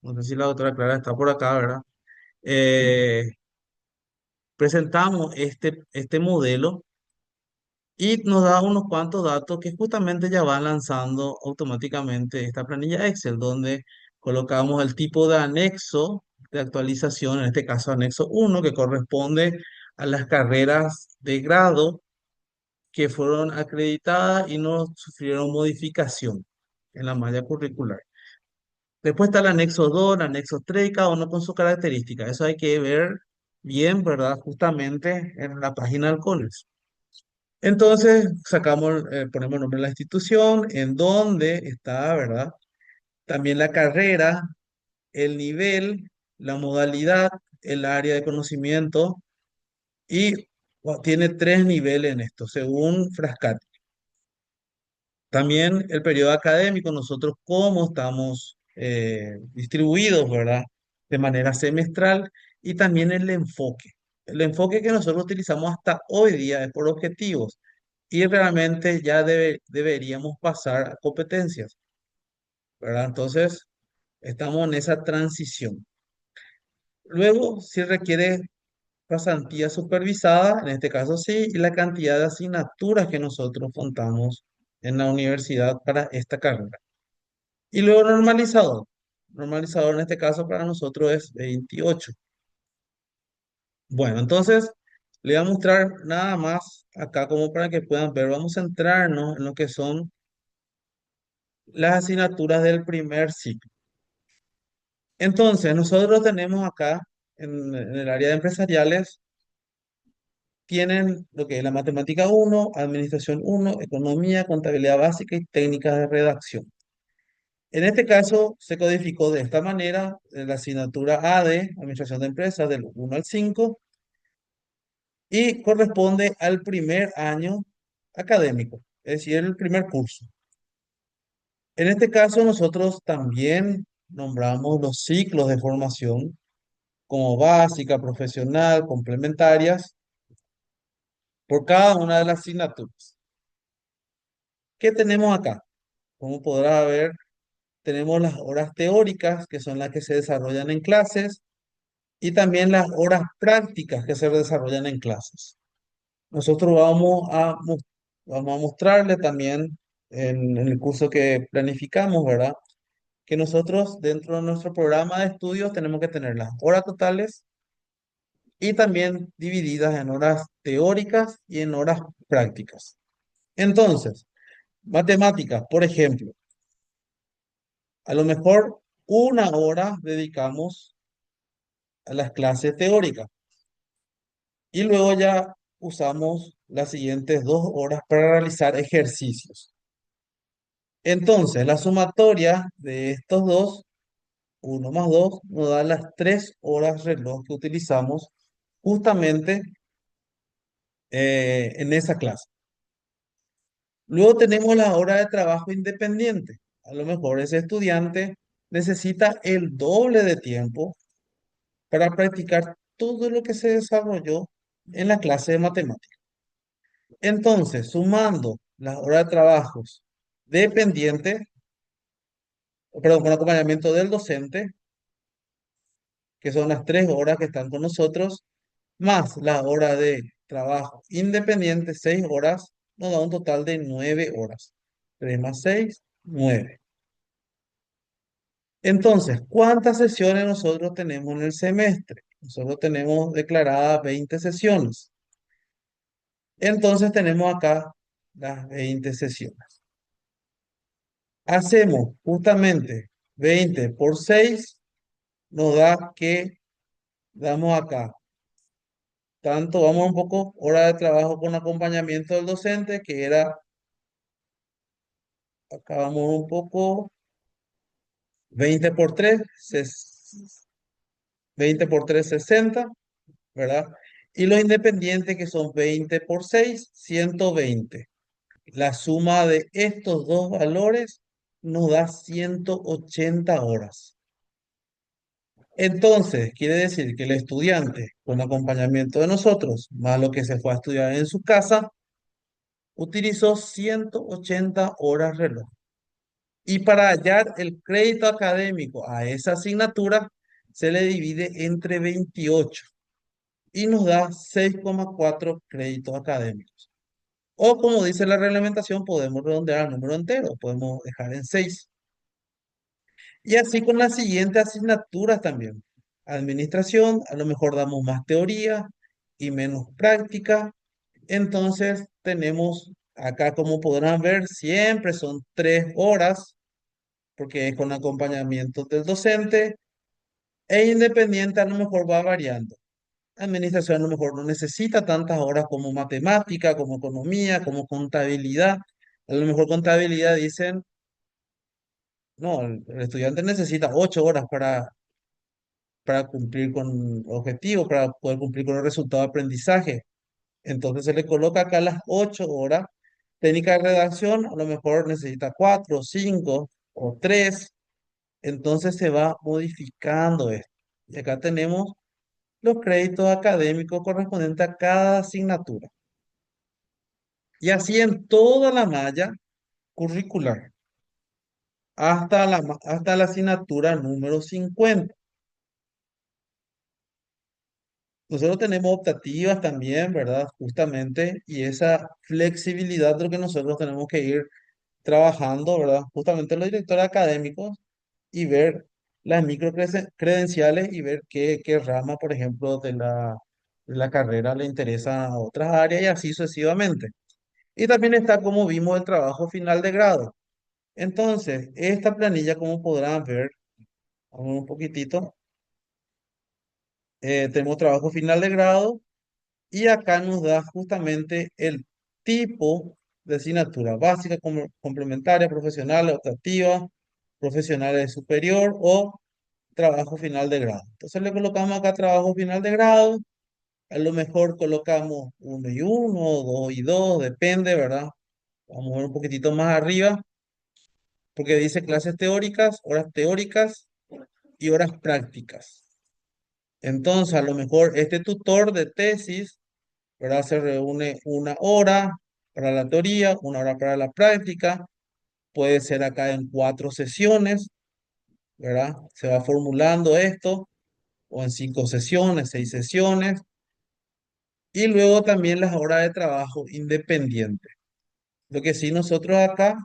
S1: no sé si la doctora Clara está por acá, ¿verdad? Eh, presentamos este modelo y nos da unos cuantos datos que justamente ya van lanzando automáticamente esta planilla Excel, donde colocamos el tipo de anexo de actualización, en este caso anexo uno que corresponde a las carreras de grado que fueron acreditadas y no sufrieron modificación en la malla curricular. Después está el anexo 2 el anexo 3 y cada uno con su característica. Eso hay que ver bien, ¿verdad? Justamente en la página del CONEX. Entonces, ponemos el nombre de la institución, en dónde está, ¿verdad? También la carrera, el nivel, la modalidad, el área de conocimiento y tiene tres niveles en esto, según Frascati. También el periodo académico, nosotros cómo estamos distribuidos, ¿verdad? De manera semestral y también el enfoque. El enfoque que nosotros utilizamos hasta hoy día es por objetivos y realmente ya deberíamos pasar a competencias, ¿verdad? Entonces, estamos en esa transición. Luego, si requiere pasantía supervisada, en este caso sí, y la cantidad de asignaturas que nosotros contamos en la universidad para esta carrera. Y luego normalizador. Normalizador en este caso para nosotros es 28. Bueno, entonces le voy a mostrar nada más acá como para que puedan ver. Vamos a centrarnos en lo que son las asignaturas del primer ciclo. Entonces, nosotros tenemos acá en el área de empresariales, tienen lo que es la matemática uno administración uno economía, contabilidad básica y técnicas de redacción. En este caso, se codificó de esta manera la asignatura A de Administración de Empresas del 1 al 5 y corresponde al primer año académico, es decir, el primer curso. En este caso, nosotros también nombramos los ciclos de formación como básica, profesional, complementarias, por cada una de las asignaturas. ¿Qué tenemos acá? Como podrá ver, tenemos las horas teóricas, que son las que se desarrollan en clases, y también las horas prácticas que se desarrollan en clases. Nosotros vamos a mostrarle también en el curso que planificamos, ¿verdad? Que nosotros dentro de nuestro programa de estudios tenemos que tener las horas totales y también divididas en horas teóricas y en horas prácticas. Entonces, matemáticas, por ejemplo, a lo mejor una hora dedicamos a las clases teóricas y luego ya usamos las siguientes 2 horas para realizar ejercicios. Entonces, la sumatoria de estos dos, uno más 2, nos da las 3 horas reloj que utilizamos justamente en esa clase. Luego tenemos la hora de trabajo independiente. A lo mejor ese estudiante necesita el doble de tiempo para practicar todo lo que se desarrolló en la clase de matemáticas. Entonces, sumando las horas de trabajos dependientes, perdón, con acompañamiento del docente, que son las 3 horas que están con nosotros, más la hora de trabajo independiente, 6 horas, nos da un total de 9 horas. 3 más 6, 9. Entonces, ¿cuántas sesiones nosotros tenemos en el semestre? Nosotros tenemos declaradas 20 sesiones. Entonces tenemos acá las 20 sesiones. Hacemos justamente 20 por 6, nos da que damos acá. Tanto vamos un poco, hora de trabajo con acompañamiento del docente, que era, acá vamos un poco, 20 por 3, 20 por 3, 60, ¿verdad? Y los independientes, que son 20 por 6, 120. La suma de estos dos valores nos da 180 horas. Entonces, quiere decir que el estudiante, con acompañamiento de nosotros, más lo que se fue a estudiar en su casa, utilizó 180 horas reloj. Y para hallar el crédito académico a esa asignatura, se le divide entre 28 y nos da 6,4 créditos académicos. O como dice la reglamentación, podemos redondear al número entero, podemos dejar en 6. Y así con las siguientes asignaturas también. Administración, a lo mejor damos más teoría y menos práctica. Entonces tenemos acá, como podrán ver, siempre son 3 horas, porque es con acompañamiento del docente, e independiente a lo mejor va variando. Administración a lo mejor no necesita tantas horas como matemática, como economía, como contabilidad. A lo mejor contabilidad dicen, no, el estudiante necesita 8 horas para cumplir con objetivos, para poder cumplir con el resultado de aprendizaje. Entonces se le coloca acá las 8 horas. Técnica de redacción a lo mejor necesita 4, 5 o 3. Entonces se va modificando esto. Y acá tenemos los créditos académicos correspondientes a cada asignatura. Y así en toda la malla curricular, hasta la asignatura número 50. Nosotros tenemos optativas también, ¿verdad? Justamente, y esa flexibilidad de lo que nosotros tenemos que ir trabajando, ¿verdad? Justamente los directores académicos y ver las credenciales y ver qué rama, por ejemplo, de la carrera le interesa a otras áreas y así sucesivamente. Y también está, como vimos, el trabajo final de grado. Entonces, esta planilla, como podrán ver, vamos un poquitito, tenemos trabajo final de grado. Y acá nos da justamente el tipo de asignatura básica, complementaria, profesional, optativa, profesional de superior o trabajo final de grado. Entonces le colocamos acá trabajo final de grado, a lo mejor colocamos uno y uno, dos y dos, depende, ¿verdad? Vamos a ver un poquitito más arriba, porque dice clases teóricas y horas prácticas. Entonces, a lo mejor este tutor de tesis, ¿verdad? Se reúne una hora para la teoría, una hora para la práctica, puede ser acá en 4 sesiones, ¿verdad? Se va formulando esto, o en 5 sesiones, 6 sesiones, y luego también las horas de trabajo independiente. Lo que sí nosotros acá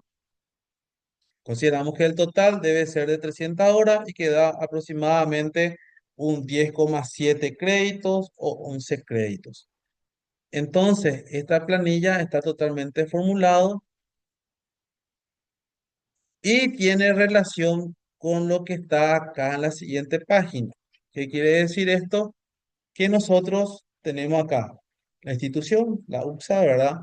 S1: consideramos que el total debe ser de 300 horas y que da aproximadamente un 10,7 créditos o 11 créditos. Entonces, esta planilla está totalmente formulado y tiene relación con lo que está acá en la siguiente página. ¿Qué quiere decir esto? Que nosotros tenemos acá la institución, la UPSA, ¿verdad?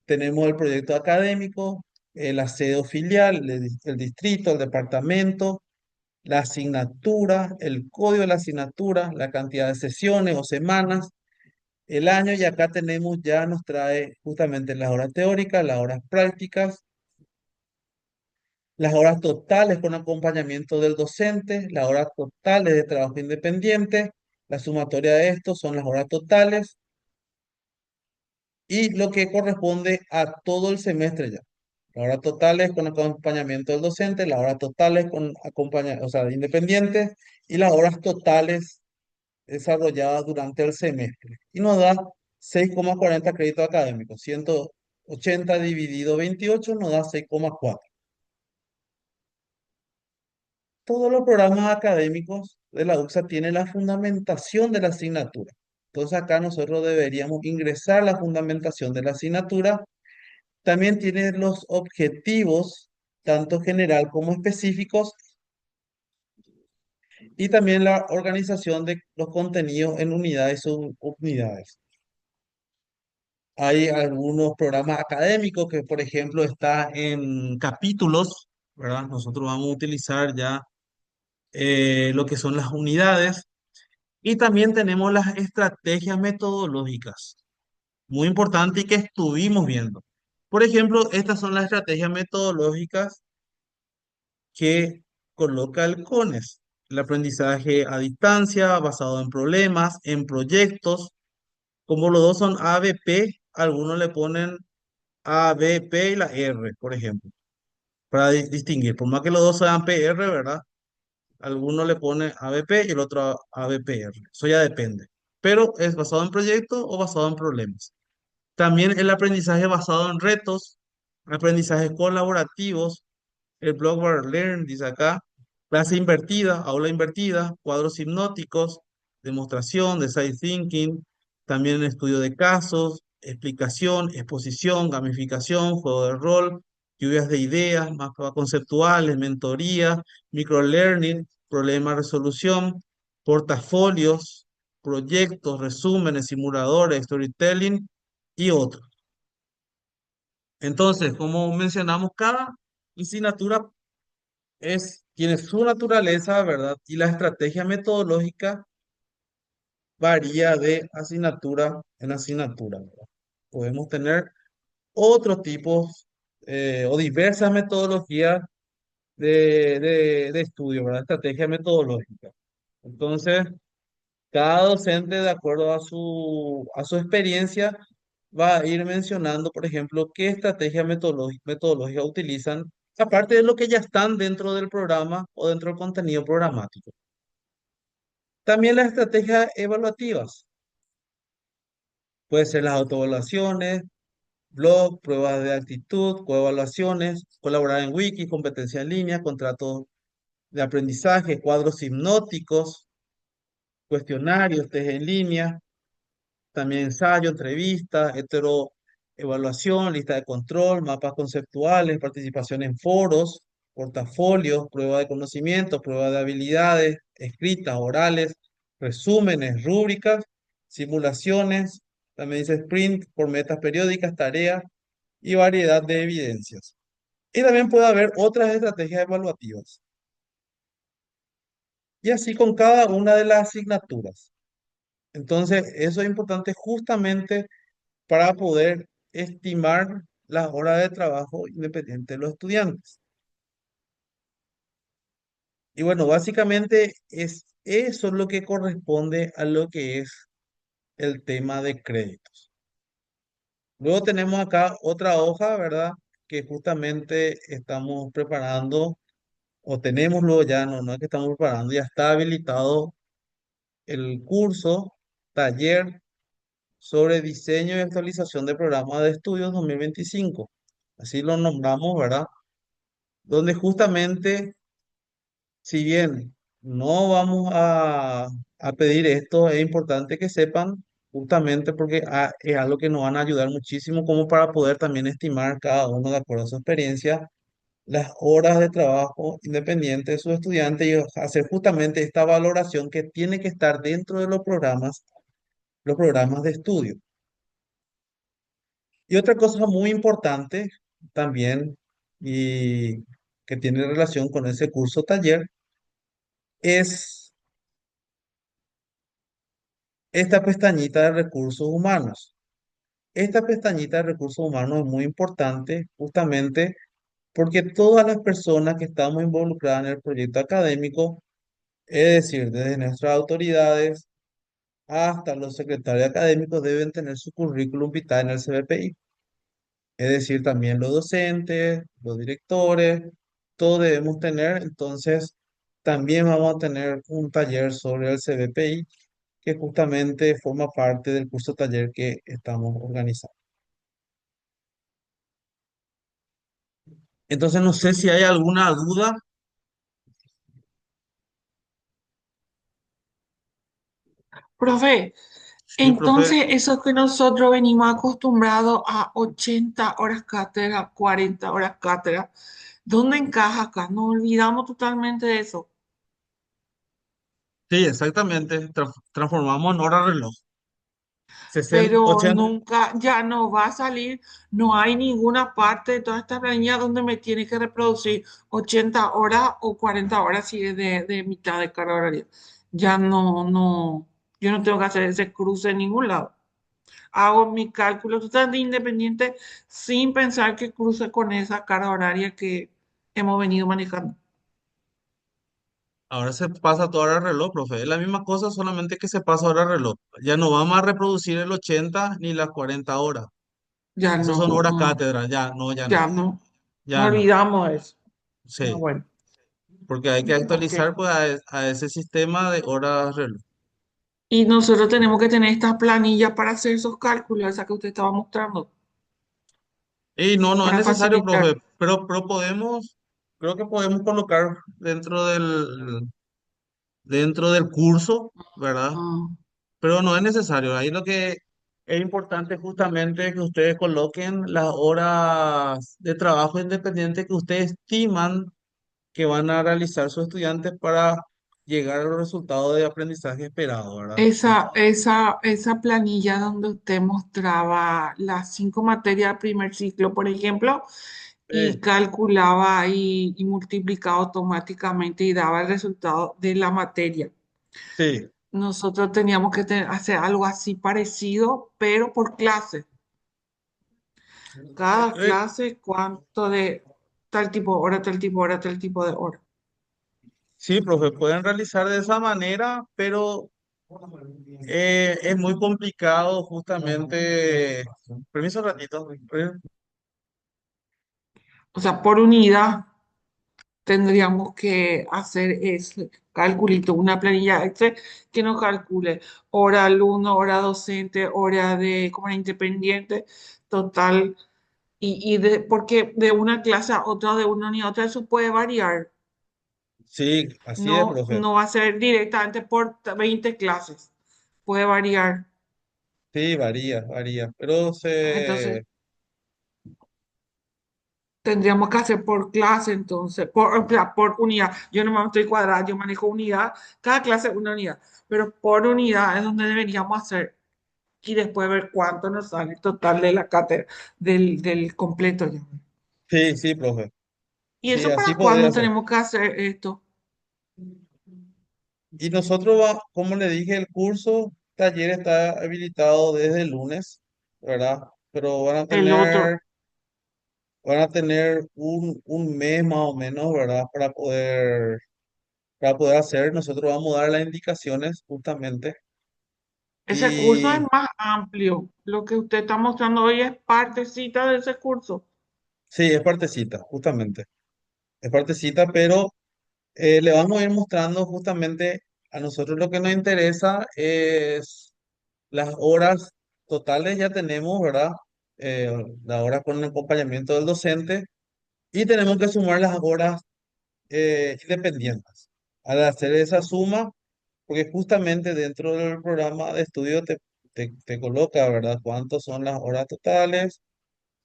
S1: Tenemos el proyecto académico, la sede o filial, el distrito, el departamento, la asignatura, el código de la asignatura, la cantidad de sesiones o semanas, el año, y acá tenemos ya nos trae justamente las horas teóricas, las horas prácticas, las horas totales con acompañamiento del docente, las horas totales de trabajo independiente, la sumatoria de estos son las horas totales y lo que corresponde a todo el semestre ya. Las horas totales con acompañamiento del docente, las horas totales con o sea, independientes y las horas totales desarrolladas durante el semestre. Y nos da 6,40 créditos académicos. 180 dividido 28 nos da 6,4. Todos los programas académicos de la UXA tienen la fundamentación de la asignatura. Entonces acá nosotros deberíamos ingresar la fundamentación de la asignatura. También tiene los objetivos, tanto general como específicos, y también la organización de los contenidos en unidades o subunidades. Hay algunos programas académicos que, por ejemplo, está en capítulos, ¿verdad? Nosotros vamos a utilizar ya lo que son las unidades y también tenemos las estrategias metodológicas, muy importante y que estuvimos viendo. Por ejemplo, estas son las estrategias metodológicas que coloca el CONES. El aprendizaje a distancia, basado en problemas, en proyectos. Como los dos son ABP, algunos le ponen ABP y la R, por ejemplo, para distinguir. Por más que los dos sean PR, ¿verdad? Algunos le ponen ABP y el otro ABPR. Eso ya depende. Pero es basado en proyectos o basado en problemas. También el aprendizaje basado en retos, aprendizajes colaborativos, el Blockwork Learn, dice acá, clase invertida, aula invertida, cuadros hipnóticos, demostración, design thinking, también estudio de casos, explicación, exposición, gamificación, juego de rol, lluvias de ideas, mapas conceptuales, mentoría, microlearning, problema resolución, portafolios, proyectos, resúmenes, simuladores, storytelling y otros. Entonces, como mencionamos, cada asignatura tiene su naturaleza, ¿verdad? Y la estrategia metodológica varía de asignatura en asignatura, ¿verdad? Podemos tener otros tipos o diversas metodologías de estudio, ¿verdad? Estrategia metodológica. Entonces, cada docente, de acuerdo a su experiencia, va a ir mencionando, por ejemplo, qué estrategia metodológica utilizan, aparte de lo que ya están dentro del programa o dentro del contenido programático. También las estrategias evaluativas. Puede ser las autoevaluaciones, blog, pruebas de actitud, coevaluaciones, colaborar en wiki, competencia en línea, contratos de aprendizaje, cuadros hipnóticos, cuestionarios, test en línea, también ensayo, entrevista, evaluación, lista de control, mapas conceptuales, participación en foros, portafolios, prueba de conocimiento, prueba de habilidades, escritas, orales, resúmenes, rúbricas, simulaciones, también dice sprint por metas periódicas, tareas y variedad de evidencias. Y también puede haber otras estrategias evaluativas. Y así con cada una de las asignaturas. Entonces, eso es importante justamente para poder estimar las horas de trabajo independiente de los estudiantes. Y bueno, básicamente es eso lo que corresponde a lo que es el tema de créditos. Luego tenemos acá otra hoja, ¿verdad? Que justamente estamos preparando, o tenemos luego ya, no, no es que estamos preparando, ya está habilitado el curso, taller sobre diseño y actualización de programas de estudios 2025. Así lo nombramos, ¿verdad? Donde justamente, si bien no vamos a pedir esto, es importante que sepan, justamente porque es algo que nos van a ayudar muchísimo como para poder también estimar cada uno de acuerdo a su experiencia las horas de trabajo independiente de sus estudiantes y hacer justamente esta valoración que tiene que estar dentro de los programas de estudio. Y otra cosa muy importante también y que tiene relación con ese curso taller es esta pestañita de recursos humanos. Esta pestañita de recursos humanos es muy importante justamente porque todas las personas que estamos involucradas en el proyecto académico, es decir, desde nuestras autoridades hasta los secretarios académicos, deben tener su currículum vitae en el CBPI. Es decir, también los docentes, los directores, todos debemos tener. Entonces, también vamos a tener un taller sobre el CBPI que justamente forma parte del curso taller que estamos organizando. Entonces, no sé si hay alguna duda.
S2: Profe,
S1: Sí, profe.
S2: entonces eso que nosotros venimos acostumbrados a 80 horas cátedra, 40 horas cátedra, ¿dónde encaja acá? Nos olvidamos totalmente de eso.
S1: Sí, exactamente. Transformamos en hora reloj. 60,
S2: Pero
S1: 80.
S2: nunca, ya no va a salir, no hay ninguna parte de toda esta planilla donde me tiene que reproducir 80 horas o 40 horas si es de mitad de carga horaria. Ya no, yo no tengo que hacer ese cruce en ningún lado. Hago mi cálculo totalmente independiente sin pensar que cruce con esa carga horaria que hemos venido manejando.
S1: Ahora se pasa toda hora reloj, profe. Es la misma cosa, solamente que se pasa hora reloj. Ya no vamos a reproducir el 80 ni las 40 horas.
S2: Ya
S1: Esos son
S2: no,
S1: horas cátedra. Ya no, ya no.
S2: ya no, no
S1: Ya no.
S2: olvidamos eso. Ah,
S1: Sí.
S2: bueno,
S1: Porque hay que
S2: ok.
S1: actualizar pues, a ese sistema de horas reloj.
S2: Y nosotros tenemos que tener estas planillas para hacer esos cálculos, esa que usted estaba mostrando,
S1: Y no, no es
S2: para
S1: necesario,
S2: facilitar.
S1: profe. Pero podemos, creo que podemos colocar dentro del curso, ¿verdad?
S2: Ah,
S1: Pero no es necesario. Ahí lo que es importante justamente es que ustedes coloquen las horas de trabajo independiente que ustedes estiman que van a realizar sus estudiantes para llegar a los resultados de aprendizaje esperados, ¿verdad?
S2: esa planilla donde usted mostraba las 5 materias del primer ciclo, por ejemplo, y
S1: Sí,
S2: calculaba y multiplicaba automáticamente y daba el resultado de la materia.
S1: sí.
S2: Nosotros teníamos que hacer algo así parecido, pero por clase. Cada
S1: Eh,
S2: clase, cuánto de tal tipo de hora, tal tipo de hora, tal tipo de hora.
S1: sí, profe, pueden realizar de esa manera, pero es muy complicado justamente. Permiso un ratito.
S2: O sea, por unidad tendríamos que hacer ese calculito, una planilla Excel que nos calcule hora alumno, hora docente, hora de como era independiente, total. Porque de una clase a otra, de una unidad a otra, eso puede variar.
S1: Sí, así es,
S2: No,
S1: profe.
S2: no va a ser directamente por 20 clases. Puede variar.
S1: Sí, varía, varía. Pero
S2: Entonces, tendríamos que hacer por clase, entonces, o sea, por unidad. Yo no estoy cuadrada, yo manejo unidad, cada clase es una unidad, pero por unidad es donde deberíamos hacer y después ver cuánto nos sale el total de la cátedra, del completo ya.
S1: sí, sí, profe.
S2: ¿Y
S1: Sí,
S2: eso
S1: así
S2: para
S1: podría
S2: cuándo
S1: ser.
S2: tenemos que hacer esto?
S1: Y nosotros, como le dije, el curso. taller está habilitado desde el lunes, ¿verdad? Pero
S2: El otro.
S1: van a tener un mes más o menos, ¿verdad? Para poder hacer. Nosotros vamos a dar las indicaciones justamente.
S2: Ese curso es
S1: Y
S2: más amplio. Lo que usted está mostrando hoy es partecita de ese curso.
S1: sí, es partecita, justamente. Es partecita, pero le vamos a ir mostrando justamente a nosotros lo que nos interesa es las horas totales ya tenemos, ¿verdad? Las horas con el acompañamiento del docente y tenemos que sumar las horas independientes. Al hacer esa suma, porque justamente dentro del programa de estudio te coloca, ¿verdad? Cuántas son las horas totales,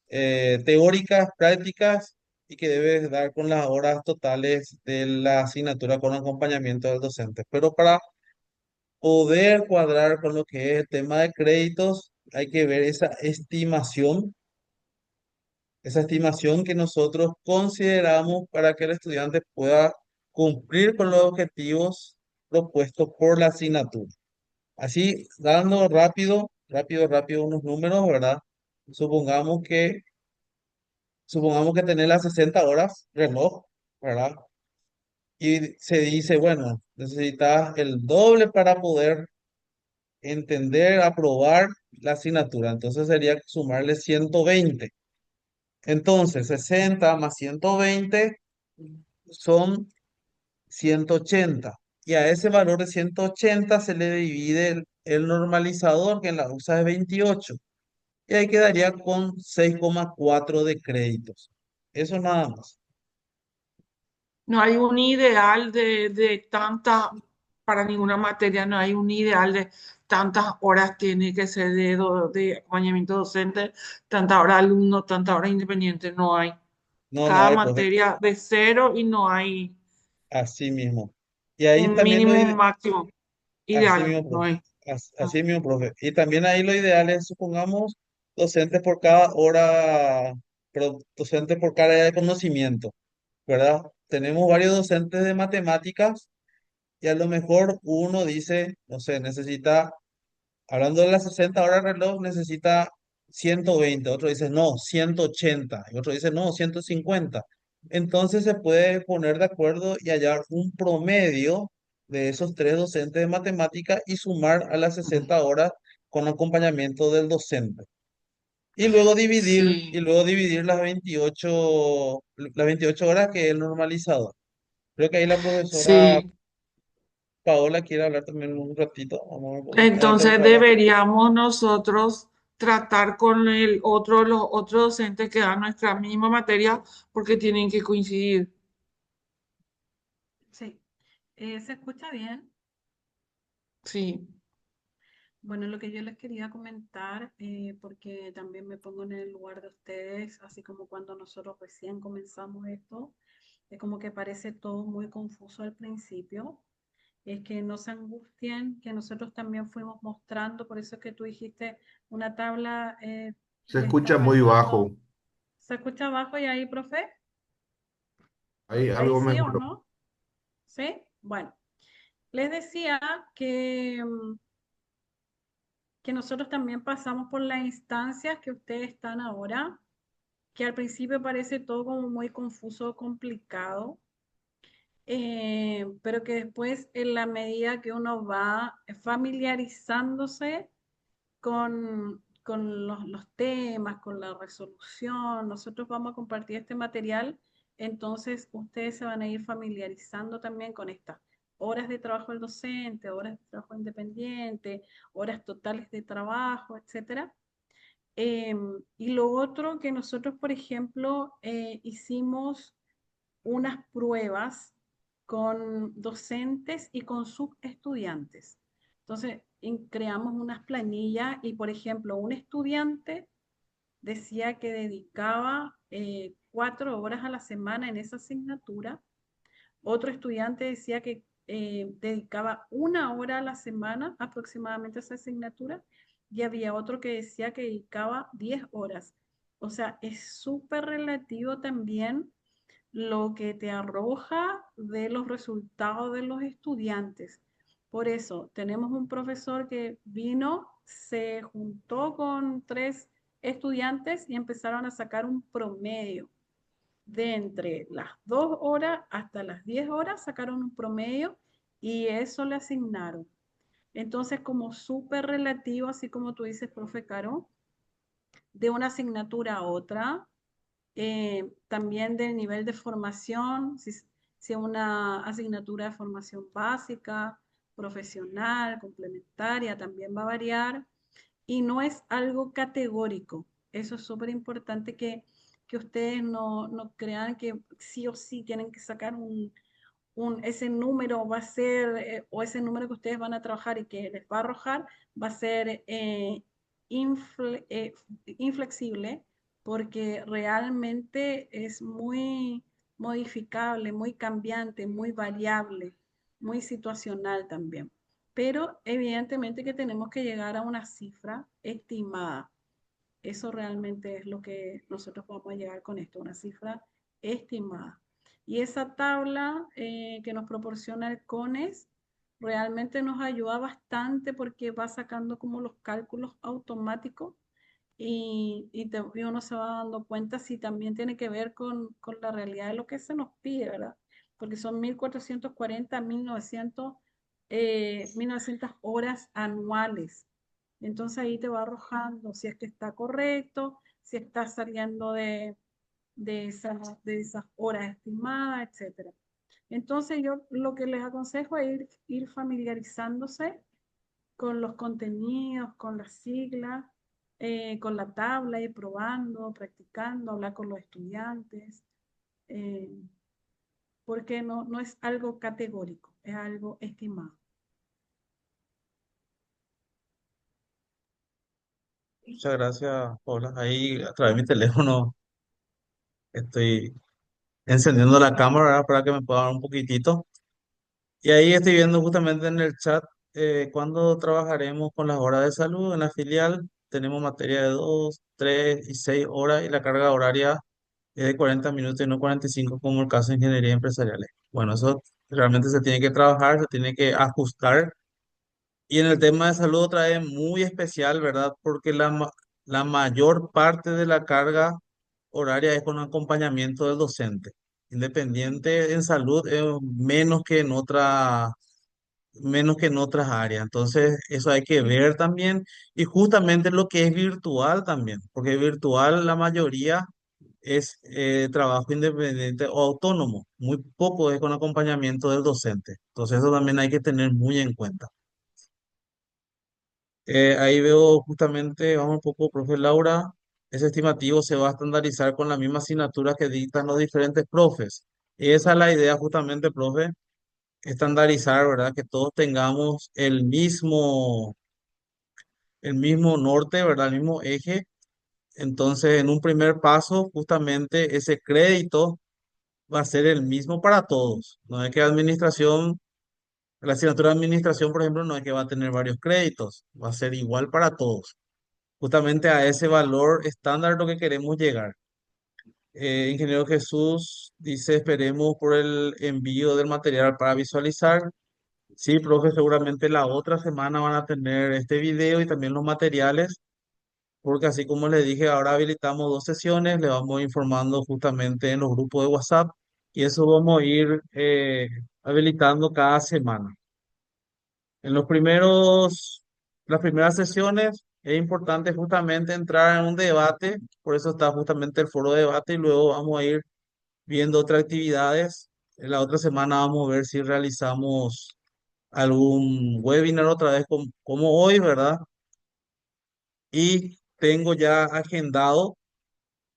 S1: teóricas, prácticas y que debes dar con las horas totales de la asignatura con acompañamiento del docente. Pero para poder cuadrar con lo que es el tema de créditos, hay que ver esa estimación que nosotros consideramos para que el estudiante pueda cumplir con los objetivos propuestos por la asignatura. Así, dando rápido unos números, ¿verdad? Supongamos que, supongamos que tenés las 60 horas reloj, ¿verdad? Y se dice, bueno, necesitas el doble para poder entender, aprobar la asignatura. Entonces sería sumarle 120. Entonces, 60 más 120 son 180. Y a ese valor de 180 se le divide el normalizador, que en la USA es 28. Y ahí quedaría con 6,4 de créditos. Eso nada más.
S2: No hay un ideal de tanta, para ninguna materia, no hay un ideal de tantas horas tiene que ser de acompañamiento docente, tantas horas alumno, tantas horas independiente, no hay.
S1: No, no
S2: Cada
S1: hay, profe.
S2: materia de cero y no hay
S1: Así mismo. Y ahí
S2: un
S1: también
S2: mínimo, un máximo
S1: así
S2: ideal,
S1: mismo,
S2: no
S1: profe.
S2: hay.
S1: Así mismo, profe. Y también ahí lo ideal es, supongamos, docentes por cada hora, pero docentes por cada área de conocimiento, ¿verdad? Tenemos varios docentes de matemáticas y a lo mejor uno dice, no sé, necesita, hablando de las 60 horas reloj, necesita 120, otro dice, no, 180, y otro dice, no, 150. Entonces se puede poner de acuerdo y hallar un promedio de esos tres docentes de matemática y sumar a las 60 horas con acompañamiento del docente. Y
S2: Sí,
S1: luego dividir las 28 horas que es el normalizador. Creo que ahí la profesora
S2: sí.
S1: Paola quiere hablar también un ratito. Vamos a ver cómo está dentro del
S2: Entonces
S1: programa.
S2: deberíamos nosotros tratar con el otro, los otros docentes que dan nuestra misma materia porque tienen que coincidir.
S3: Sí, se escucha bien.
S2: Sí,
S3: Bueno, lo que yo les quería comentar, porque también me pongo en el lugar de ustedes, así como cuando nosotros recién comenzamos esto, es como que parece todo muy confuso al principio. Es que no se angustien, que nosotros también fuimos mostrando, por eso es que tú dijiste una tabla,
S4: Se
S3: le
S4: escucha
S3: estabas
S4: muy
S3: dando.
S4: bajo.
S3: ¿Se escucha abajo y ahí, profe?
S4: Ahí
S3: ¿Ahí
S4: algo
S3: sí o
S4: mejor.
S3: no? ¿Sí? Bueno, les decía que nosotros también pasamos por las instancias que ustedes están ahora, que al principio parece todo como muy confuso, complicado, pero que después en la medida que uno va familiarizándose con los temas, con la resolución, nosotros vamos a compartir este material, entonces ustedes se van a ir familiarizando también con estas horas de trabajo del docente, horas de trabajo independiente, horas totales de trabajo, etcétera. Y lo otro que nosotros, por ejemplo, hicimos unas pruebas con docentes y con sus estudiantes. Entonces, creamos unas planillas y, por ejemplo, un estudiante decía que dedicaba 4 horas a la semana en esa asignatura. Otro estudiante decía que dedicaba 1 hora a la semana aproximadamente a esa asignatura y había otro que decía que dedicaba 10 horas. O sea, es súper relativo también lo que te arroja de los resultados de los estudiantes. Por eso, tenemos un profesor que vino, se juntó con 3 estudiantes y empezaron a sacar un promedio de entre las 2 horas hasta las 10 horas, sacaron un promedio y eso le asignaron. Entonces, como súper relativo, así como tú dices, profe Caro, de una asignatura a otra, también del nivel de formación, si es una asignatura de formación básica, profesional, complementaria, también va a variar y no es algo categórico. Eso es súper importante que ustedes no crean que sí o sí tienen que sacar ese número va a ser, o ese número que ustedes van a trabajar y que les va a arrojar, va a ser inflexible porque realmente es muy modificable, muy cambiante, muy variable, muy situacional también. Pero evidentemente que tenemos que llegar a una cifra estimada. Eso realmente es lo que nosotros vamos a llegar con esto, una cifra estimada. Y esa tabla que nos proporciona el CONES realmente nos ayuda bastante porque va sacando como los cálculos automáticos y uno se va dando cuenta si también tiene que ver con la realidad de lo que se nos pide, ¿verdad? Porque son 1440, 1900 horas anuales. Entonces ahí te va arrojando si es que está correcto, si está saliendo de esas horas estimadas, etcétera. Entonces yo lo que les aconsejo es ir familiarizándose con los contenidos, con las siglas, con la tabla, ir probando, practicando, hablar con los estudiantes, eh, porque no es algo categórico, es algo estimado.
S1: Muchas gracias, Paula. Ahí a través de mi teléfono estoy encendiendo la cámara, ¿verdad? Para que me pueda dar un poquitito. Y ahí estoy viendo justamente en el chat cuándo trabajaremos con las horas de salud en la filial. Tenemos materia de 2, 3 y 6 horas y la carga horaria es de 40 minutos y no 45 como el caso de ingeniería empresariales. Bueno, eso realmente se tiene que trabajar, se tiene que ajustar. Y en el tema de salud otra vez muy especial, ¿verdad? Porque la mayor parte de la carga horaria es con acompañamiento del docente. Independiente en salud, menos que en otras áreas. Entonces, eso hay que ver también. Y justamente lo que es virtual también, porque virtual la mayoría es trabajo independiente o autónomo. Muy poco es con acompañamiento del docente. Entonces, eso también hay que tener muy en cuenta. Ahí veo justamente, vamos un poco, profe Laura, ese estimativo se va a estandarizar con la misma asignatura que dictan los diferentes profes. Esa es la idea justamente, profe, estandarizar, ¿verdad? Que todos tengamos el mismo norte, ¿verdad? El mismo eje. Entonces, en un primer paso, justamente ese crédito va a ser el mismo para todos. No es que la asignatura de administración, por ejemplo, no es que va a tener varios créditos, va a ser igual para todos. Justamente a ese valor estándar lo que queremos llegar. Ingeniero Jesús dice, esperemos por el envío del material para visualizar. Sí, profe, seguramente la otra semana van a tener este video y también los materiales, porque así como les dije, ahora habilitamos 2 sesiones, le vamos informando justamente en los grupos de WhatsApp y eso vamos a ir habilitando cada semana. En las primeras sesiones es importante justamente entrar en un debate, por eso está justamente el foro de debate y luego vamos a ir viendo otras actividades. En la otra semana vamos a ver si realizamos algún webinar otra vez como hoy, ¿verdad? Y tengo ya agendado,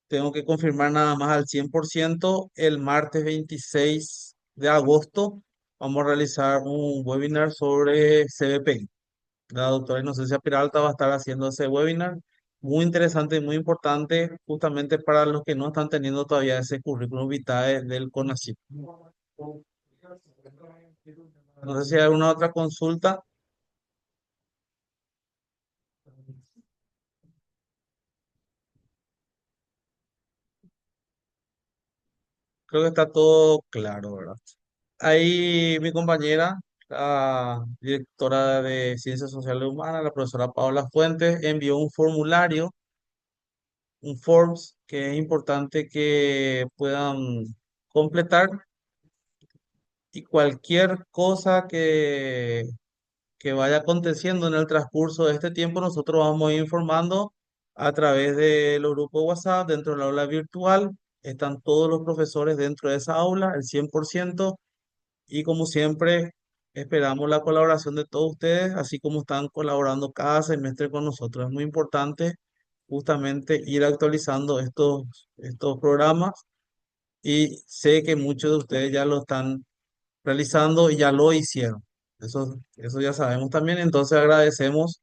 S1: tengo que confirmar nada más al 100% el martes 26 de agosto. Vamos a realizar un webinar sobre CBPI. La doctora Inocencia Peralta va a estar haciendo ese webinar. Muy interesante y muy importante justamente para los que no están teniendo todavía ese currículum vitae del CONACYT. No sé si hay alguna otra consulta. Creo que está todo claro, ¿verdad? Ahí mi compañera la directora de Ciencias Sociales Humanas, la profesora Paola Fuentes, envió un formulario, un forms, que es importante que puedan completar, y cualquier cosa que vaya aconteciendo en el transcurso de este tiempo, nosotros vamos a ir informando a través de los grupos WhatsApp dentro del aula virtual. Están todos los profesores dentro de esa aula, el 100%, y como siempre, esperamos la colaboración de todos ustedes, así como están colaborando cada semestre con nosotros. Es muy importante justamente ir actualizando estos programas, y sé que muchos de ustedes ya lo están realizando y ya lo hicieron. Eso ya sabemos también, entonces agradecemos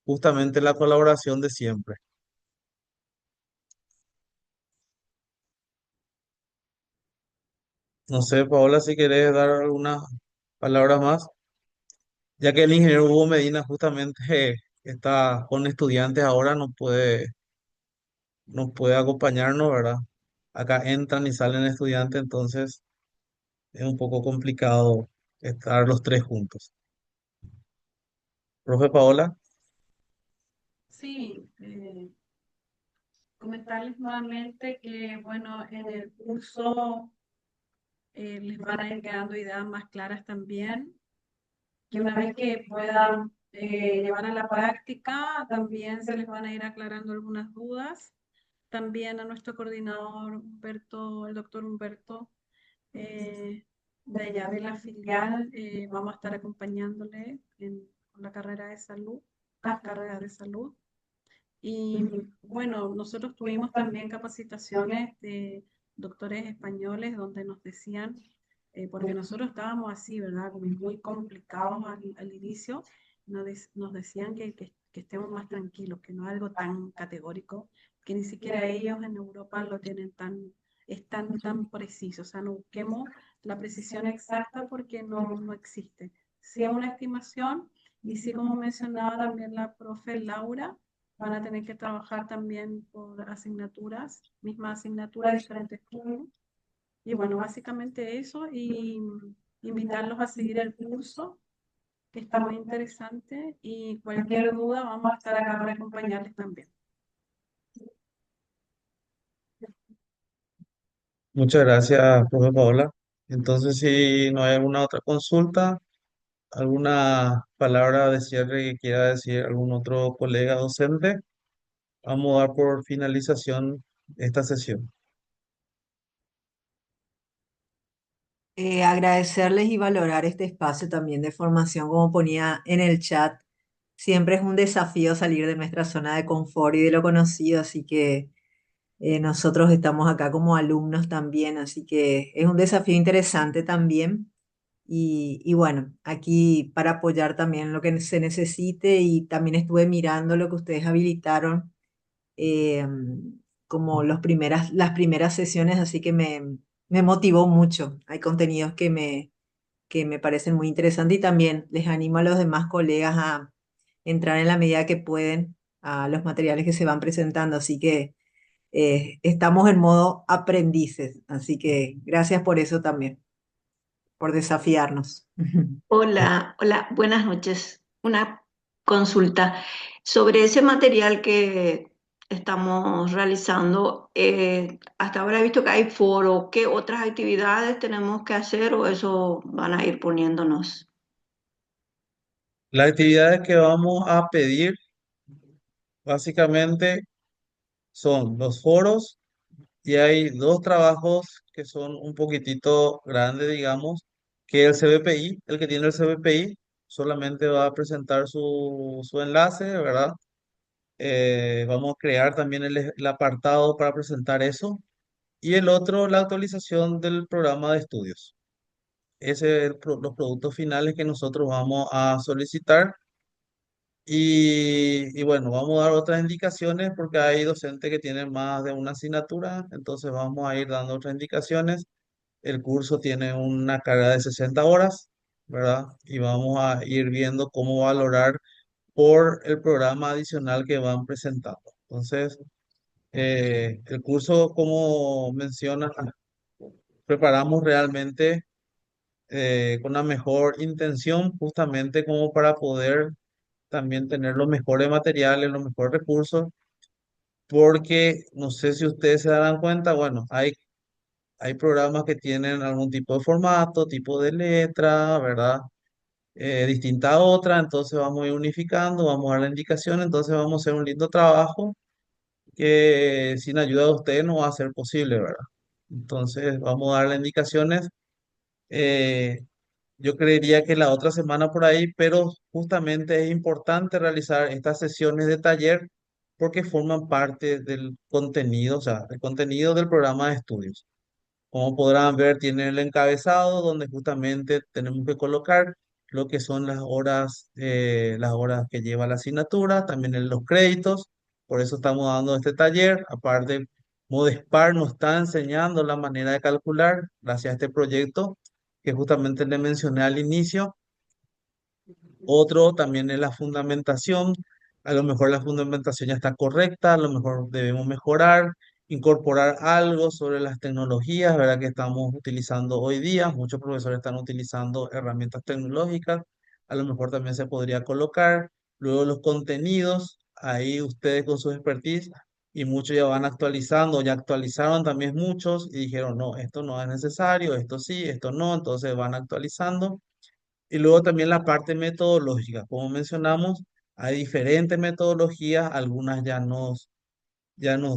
S1: justamente la colaboración de siempre. No sé, Paola, si querés dar algunas palabras más, ya que el ingeniero Hugo Medina justamente está con estudiantes ahora, no puede acompañarnos, ¿verdad? Acá entran y salen estudiantes, entonces es un poco complicado estar los tres juntos. Profe Paola.
S3: Sí, comentarles nuevamente que, bueno, en el curso les van a ir quedando ideas más claras también, que una vez que puedan llevar a la práctica, también se les van a ir aclarando algunas dudas. También a nuestro coordinador Humberto, el doctor Humberto, eh, de allá de la filial, vamos a estar acompañándole con la carrera de salud, las carreras de salud. Y bueno, nosotros tuvimos también capacitaciones de doctores españoles donde nos decían, porque nosotros estábamos así, ¿verdad? Como muy complicados al inicio, nos decían que estemos más tranquilos, que no es algo tan categórico, que ni siquiera ellos en Europa lo tienen tan preciso. O sea, no busquemos la precisión exacta porque no existe. Sí es una estimación, y sí, como mencionaba también la profe Laura, van a tener que trabajar también por asignaturas, misma asignatura, diferentes turnos. Y bueno, básicamente eso, y invitarlos a seguir el curso, que está muy interesante, y cualquier duda vamos a estar acá para acompañarles también.
S1: Muchas gracias, profe Paola. Entonces, si no hay alguna otra consulta, alguna palabra de cierre que quiera decir algún otro colega docente, vamos a dar por finalización esta sesión.
S5: Agradecerles y valorar este espacio también de formación, como ponía en el chat. Siempre es un desafío salir de nuestra zona de confort y de lo conocido, así que nosotros estamos acá como alumnos también, así que es un desafío interesante también. Y bueno, aquí para apoyar también lo que se necesite, y también estuve mirando lo que ustedes habilitaron eh, como las primeras sesiones, así que me motivó mucho. Hay contenidos que me parecen muy interesantes, y también les animo a los demás colegas a entrar en la medida que pueden a los materiales que se van presentando. Así que estamos en modo aprendices, así que gracias por eso también, por desafiarnos.
S6: Hola, hola, buenas noches. Una consulta sobre ese material que estamos realizando. Hasta ahora he visto que hay foro. ¿Qué otras actividades tenemos que hacer o eso van a ir poniéndonos?
S1: Las actividades que vamos a pedir básicamente son los foros, y hay dos trabajos que son un poquitito grandes, digamos, que el CBPI, el que tiene el CBPI, solamente va a presentar su enlace, ¿verdad? Vamos a crear también el apartado para presentar eso. Y el otro, la actualización del programa de estudios. Ese es los productos finales que nosotros vamos a solicitar. Y bueno, vamos a dar otras indicaciones porque hay docentes que tienen más de una asignatura, entonces vamos a ir dando otras indicaciones. El curso tiene una carga de 60 horas, ¿verdad? Y vamos a ir viendo cómo valorar por el programa adicional que van presentando. Entonces, el curso, como menciona, preparamos realmente con una mejor intención, justamente como para poder también tener los mejores materiales, los mejores recursos, porque no sé si ustedes se darán cuenta, bueno, hay programas que tienen algún tipo de formato, tipo de letra, ¿verdad? Distinta a otra, entonces vamos a ir unificando, vamos a dar la indicación, entonces vamos a hacer un lindo trabajo que sin ayuda de ustedes no va a ser posible, ¿verdad? Entonces vamos a dar las indicaciones. eh, yo creería que la otra semana por ahí, pero justamente es importante realizar estas sesiones de taller porque forman parte del contenido, o sea, el contenido del programa de estudios. Como podrán ver, tiene el encabezado donde justamente tenemos que colocar lo que son las horas que lleva la asignatura, también en los créditos. Por eso estamos dando este taller. Aparte, Modespar nos está enseñando la manera de calcular gracias a este proyecto que justamente le mencioné al inicio. Otro también es la fundamentación. A lo mejor la fundamentación ya está correcta, a lo mejor debemos mejorar, incorporar algo sobre las tecnologías, ¿verdad? Que estamos utilizando hoy día. Muchos profesores están utilizando herramientas tecnológicas. A lo mejor también se podría colocar. Luego los contenidos, ahí ustedes con su expertise y muchos ya van actualizando, ya actualizaron también muchos y dijeron, no, esto no es necesario, esto sí, esto no, entonces van actualizando. Y luego también la parte metodológica. Como mencionamos, hay diferentes metodologías, algunas ya nos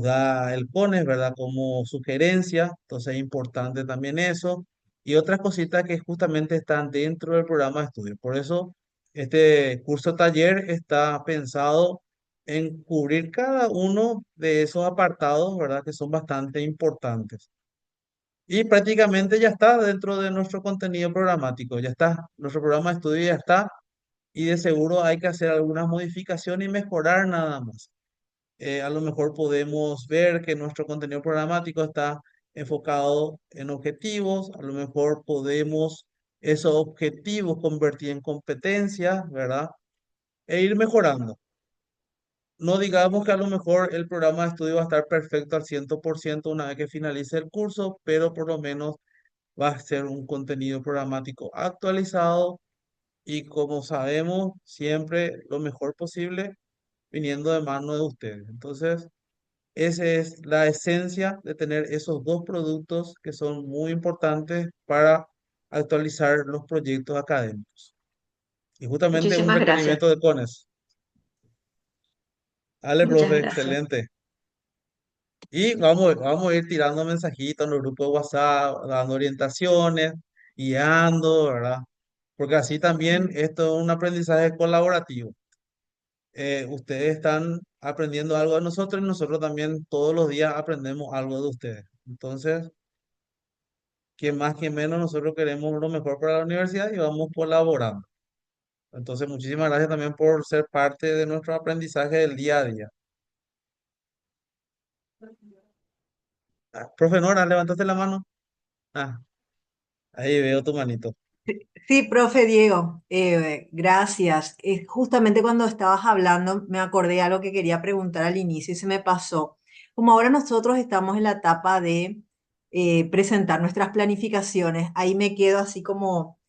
S1: da el CONES, ¿verdad? Como sugerencia, entonces es importante también eso. Y otras cositas que justamente están dentro del programa de estudio. Por eso, este curso taller está pensado en cubrir cada uno de esos apartados, ¿verdad? Que son bastante importantes. Y prácticamente ya está dentro de nuestro contenido programático, ya está, nuestro programa de estudio ya está y de seguro hay que hacer algunas modificaciones y mejorar nada más. A lo mejor podemos ver que nuestro contenido programático está enfocado en objetivos, a lo mejor podemos esos objetivos convertir en competencias, ¿verdad? E ir mejorando. No digamos que a lo mejor el programa de estudio va a estar perfecto al 100% una vez que finalice el curso, pero por lo menos va a ser un contenido programático actualizado y como sabemos, siempre lo mejor posible viniendo de mano de ustedes. Entonces, esa es la esencia de tener esos dos productos que son muy importantes para actualizar los proyectos académicos. Y justamente un
S6: Muchísimas gracias.
S1: requerimiento de CONES. Dale,
S6: Muchas
S1: profe,
S6: gracias.
S1: excelente. Y vamos a ir tirando mensajitos en los grupos de WhatsApp, dando orientaciones, guiando, ¿verdad? Porque así también esto es un aprendizaje colaborativo. Ustedes están aprendiendo algo de nosotros y nosotros también todos los días aprendemos algo de ustedes. Entonces, que más que menos nosotros queremos lo mejor para la universidad y vamos colaborando. Entonces, muchísimas gracias también por ser parte de nuestro aprendizaje del día a día. Profe Nora, levantaste la mano. Ah, ahí veo tu manito.
S5: Sí, profe Diego, gracias. Justamente cuando estabas hablando me acordé de algo que quería preguntar al inicio y se me pasó. Como ahora nosotros estamos en la etapa de presentar nuestras planificaciones, ahí me quedo así como,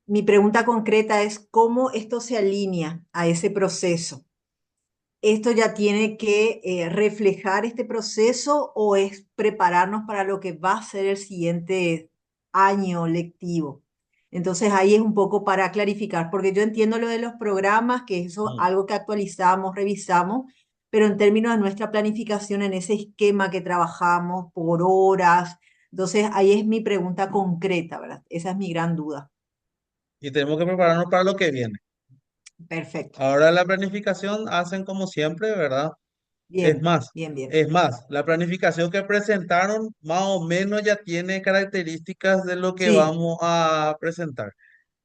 S5: mi pregunta concreta es cómo esto se alinea a ese proceso. ¿Esto ya tiene que reflejar este proceso o es prepararnos para lo que va a ser el siguiente año lectivo? Entonces ahí es un poco para clarificar, porque yo entiendo lo de los programas, que eso es
S1: Mm.
S5: algo que actualizamos, revisamos, pero en términos de nuestra planificación, en ese esquema que trabajamos por horas, entonces ahí es mi pregunta concreta, ¿verdad? Esa es mi gran duda.
S1: Y tenemos que prepararnos para lo que viene.
S5: Perfecto.
S1: Ahora la planificación hacen como siempre, ¿verdad? Es
S5: Bien,
S1: más,
S5: bien, bien.
S1: es más, la planificación que presentaron más o menos ya tiene características de lo que
S5: Sí,
S1: vamos a presentar.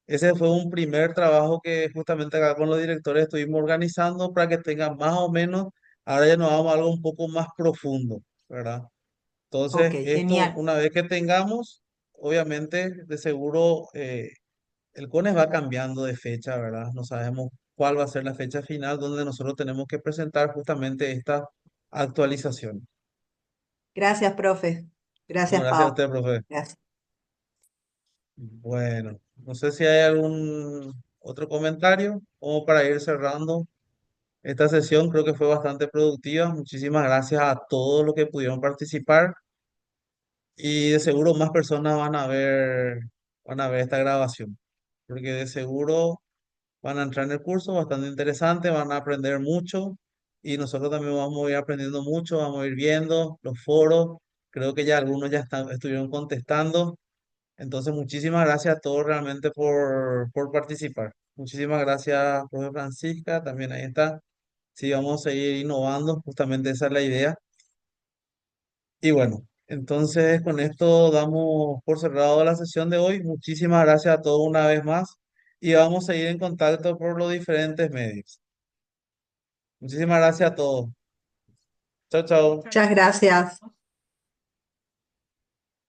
S1: Ese fue un primer trabajo que justamente acá con los directores estuvimos organizando para que tengan más o menos, ahora ya nos vamos a algo un poco más profundo, ¿verdad?
S5: ok,
S1: Entonces, esto
S5: genial.
S1: una vez que tengamos, obviamente, de seguro el CONES va cambiando de fecha, ¿verdad? No sabemos cuál va a ser la fecha final donde nosotros tenemos que presentar justamente esta actualización.
S5: Gracias, profe.
S1: No,
S5: Gracias,
S1: gracias a
S5: Pau.
S1: usted, profe.
S5: Gracias.
S1: Bueno, no sé si hay algún otro comentario como para ir cerrando esta sesión. Creo que fue bastante productiva. Muchísimas gracias a todos los que pudieron participar y de seguro más personas van a ver esta grabación, porque de seguro van a entrar en el curso bastante interesante, van a aprender mucho y nosotros también vamos a ir aprendiendo mucho, vamos a ir viendo los foros. Creo que ya algunos ya estuvieron contestando. Entonces, muchísimas gracias a todos realmente por participar. Muchísimas gracias, profe Francisca, también ahí está. Sí, vamos a seguir innovando, justamente esa es la idea. Y bueno, entonces con esto damos por cerrado la sesión de hoy. Muchísimas gracias a todos una vez más y vamos a seguir en contacto por los diferentes medios. Muchísimas gracias a todos. Chao, chao.
S5: Muchas gracias.